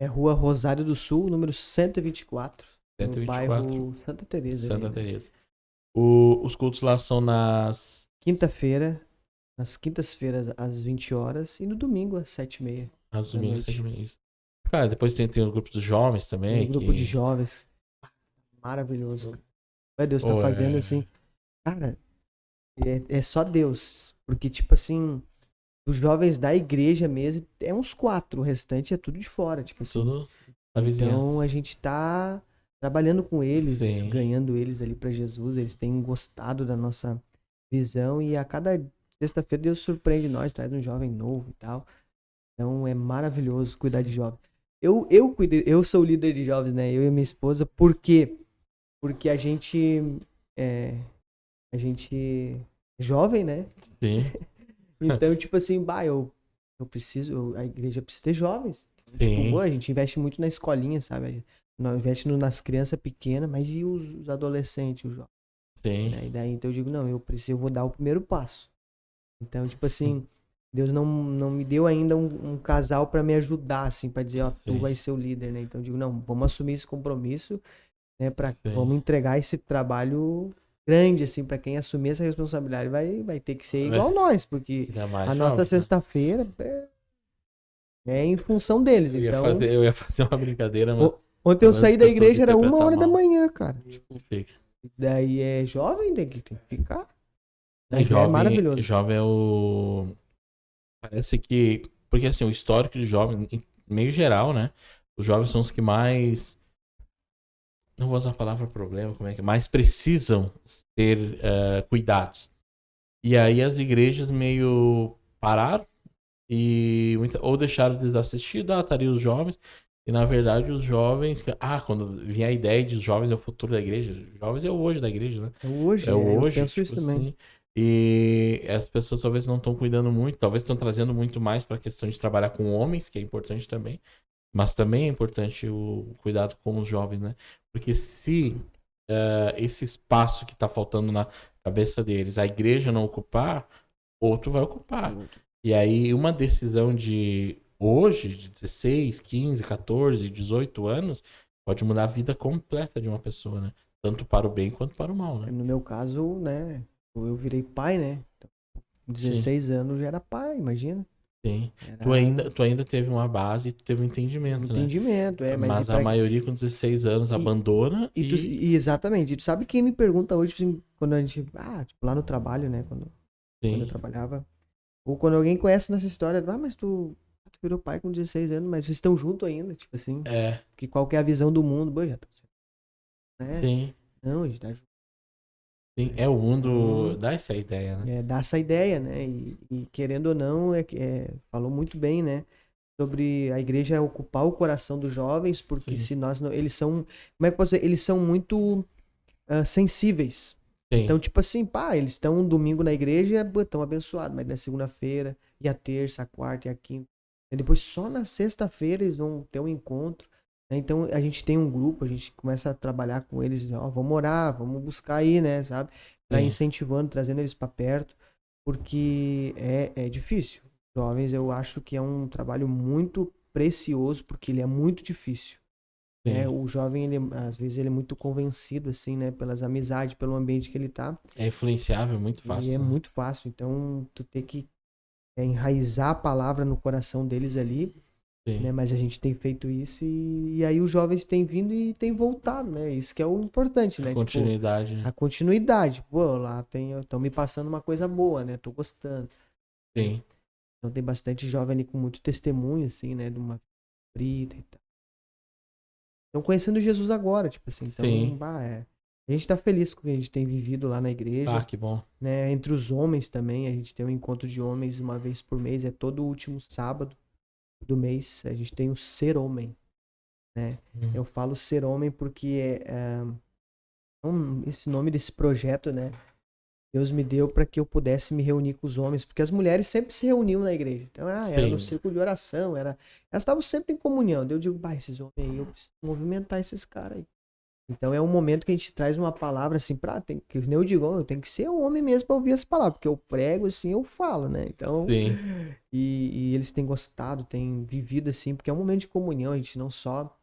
É Rua Rosário do Sul, número 124. No 124. bairro Santa Teresa. Santa ali, né? Teresa. Os cultos lá são nas. Quinta-feira, nas quintas-feiras às 20 horas e no domingo às 7h30 Nas da domingos, noite. isso. Cara, depois tem o grupo dos jovens Tem também. um grupo de Que... jovens. Maravilhoso. Cara. Vai, Deus tá Pô, fazendo assim. Cara, é só Deus. Porque, tipo assim, os jovens da igreja mesmo, é uns 4. O restante é tudo de fora, tipo assim. Tudo na vizinhança. Então a gente tá trabalhando com eles, Sim. ganhando eles ali pra Jesus. Eles têm gostado da nossa visão e a cada sexta-feira Deus surpreende nós, traz um jovem novo e tal. Então é maravilhoso cuidar de jovens. Eu sou o líder de jovens, né? Eu e minha esposa, por quê? Porque é, a gente é jovem, né? Sim. Então, tipo assim, a igreja precisa ter jovens. Tipo, Sim. a gente investe muito na escolinha, sabe? Nós investe nas crianças pequenas, mas e os adolescentes, os jovens? Sim. Né? E daí, então eu digo, não, eu vou dar o primeiro passo. Então, tipo assim, Deus não me deu ainda um casal pra me ajudar, assim, pra dizer, ó, tu Sim. vai ser o líder, né? Então eu digo, não, vamos assumir esse compromisso, né? Sim. Vamos entregar esse trabalho grande, assim, pra quem assumir essa responsabilidade vai ter que ser igual nós, porque Ainda mais a nossa jovens, né? sexta-feira é em função deles. Então, Eu ia fazer uma brincadeira, mas ontem eu talvez saí as da pessoas igreja, era 1h interpretar da mal. manhã, cara. Tipo, Fica. daí é jovem, tem que ficar. É, Mas é maravilhoso. jovem é o. Parece que. Porque assim, o histórico de jovens, em meio geral, né? Os jovens são os que mais. Não vou usar a palavra problema, como é que é? Mais precisam ser cuidados. E aí as igrejas meio pararam ou deixaram desassistido, estaria os jovens. E na verdade os jovens. Quando vinha a ideia de os jovens é o futuro da igreja. Os jovens é o hoje da igreja, né? Hoje, É o eu hoje, penso tipo isso também. assim. E as pessoas talvez não estão cuidando muito, talvez estão trazendo muito mais para a questão de trabalhar com homens, que é importante também. Mas também é importante o cuidado com os jovens, né? Porque se esse espaço que está faltando na cabeça deles, a igreja não ocupar, outro vai ocupar. E aí, uma decisão de hoje, de 16, 15, 14, 18 anos, pode mudar a vida completa de uma pessoa, né? Tanto para o bem quanto para o mal, né? No meu caso, né, eu virei pai, né? Então, com Sim, 16 anos já era pai, imagina. sim. Era Tu ainda teve uma base, tu teve um um entendimento, né? entendimento, mas Mas a maioria com 16 anos e, abandona e exatamente, e tu sabe quem me pergunta hoje, tipo assim, quando a gente, tipo, lá no trabalho, né, quando eu Sim, trabalhava, ou quando alguém conhece nessa história, mas tu virou pai com 16 anos, mas vocês estão juntos ainda, tipo assim, é, que qual que é a visão do mundo? Bom, já tá, né? sim, Não, a gente tá junto. sim. É, o mundo Então, dá essa ideia, né? dá essa ideia, né? E querendo ou não, falou muito bem, né? Sobre a igreja ocupar o coração dos jovens, porque Sim, se nós não. Eles são. Como é que eu posso dizer? Eles são muito sensíveis. sim, Então, tipo assim, pá, eles estão um domingo na igreja, estão abençoados, mas na segunda-feira, e a terça, a quarta e a quinta. E depois só na sexta-feira eles vão ter um encontro. Né? Então a gente tem um grupo, a gente começa a trabalhar com eles, ó, vamos orar, vamos buscar aí, né, sabe? Pra sim, incentivando, trazendo eles pra perto, porque é difícil. Jovens, eu acho que é um trabalho muito precioso, porque ele é muito difícil. Né? sim. O jovem, às vezes, ele é muito convencido, assim, né? Pelas amizades, pelo ambiente que ele tá. É influenciável, muito E é fácil, né? muito fácil. Então, tu tem que enraizar a palavra no coração deles ali, né? Sim. Mas a gente tem feito isso e aí os jovens têm vindo e têm voltado, né? Isso que é o importante, A né? Tipo, continuidade, a né? continuidade. Pô, lá estão me passando uma coisa boa, né? Tô gostando. Né? Sim, Então tem bastante jovem ali com muito testemunho, assim, né? De uma vida e tal. Estão conhecendo Jesus agora, tipo assim. Então, sim. a gente tá feliz com o que a gente tem vivido lá na Ah, igreja, que bom. né? Entre os homens também, a gente tem um encontro de homens uma vez por mês, é todo último sábado do mês, a gente tem o Ser Homem, né? Hum. Eu falo Ser Homem porque esse nome desse projeto, né? Deus me deu para que eu pudesse me reunir com os homens, porque as mulheres sempre se reuniam na igreja. Então, era no Sim, círculo de oração, elas estavam sempre em comunhão. Daí eu digo, esses homens aí, eu preciso movimentar esses caras aí. Então é um momento que a gente traz uma palavra assim, que nem eu digo, eu tenho que ser um homem mesmo para ouvir as palavras, porque eu prego assim, eu falo, né? Então, Sim. e eles têm gostado, têm vivido assim, porque é um momento de comunhão, a gente não só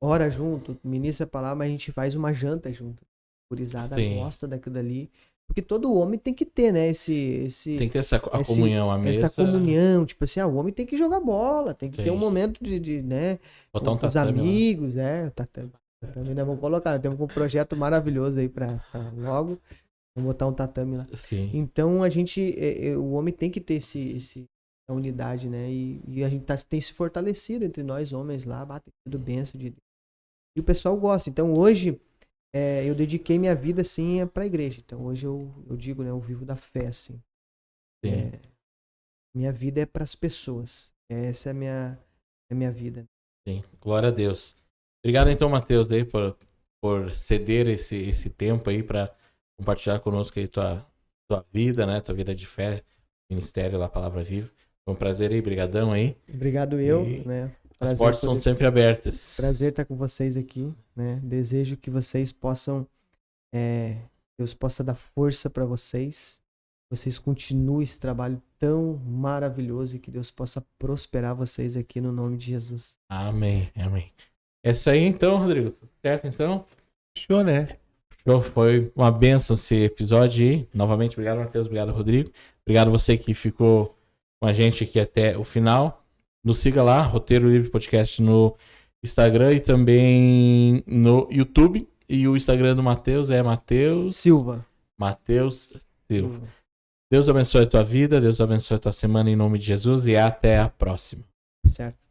ora junto, ministra a palavra, mas a gente faz uma janta junto. A gurizada Sim. gosta daquilo dali. Porque todo homem tem que ter, né, esse Tem que ter essa comunhão à mesa. essa comunhão, tipo assim, o homem tem que jogar bola, tem que ter um Sim. momento de né, Botar um com os tatame lá. amigos, né, tatame nós vamos colocar, temos um projeto maravilhoso aí pra logo, vamos botar um tatame lá. Sim. Então a gente, o homem tem que ter essa unidade, né, e a gente tem se fortalecido entre nós homens lá, tem sido benção de Deus. E o pessoal gosta, então hoje eu dediquei minha vida, assim, para a igreja. Então, hoje eu digo, né, eu vivo da fé, assim. Sim. Minha vida é para as pessoas. Essa é a minha vida. Sim. Glória a Deus. Obrigado, então, Matheus, aí, por ceder esse tempo aí para compartilhar conosco aí tua vida, né? Tua vida de fé, ministério lá, Palavra Viva. Foi um prazer aí, brigadão aí. Obrigado né? As portas são sempre abertas. Prazer estar com vocês aqui, né? Desejo que vocês possam, Deus possa dar força para vocês. Vocês continuem esse trabalho tão maravilhoso e que Deus possa prosperar vocês aqui no nome de Jesus. Amém, amém. É isso aí então, Rodrigo. Tudo certo então? Show, né? Show, foi uma bênção esse episódio aí. Novamente, obrigado, Matheus. Obrigado, Rodrigo. Obrigado você que ficou com a gente aqui até o final. Nos siga lá, Roteiro Livre Podcast no Instagram e também no YouTube. E o Instagram do Matheus é Matheus Silva. Matheus Silva. Deus abençoe a tua vida, Deus abençoe a tua semana em nome de Jesus e até a próxima. Certo.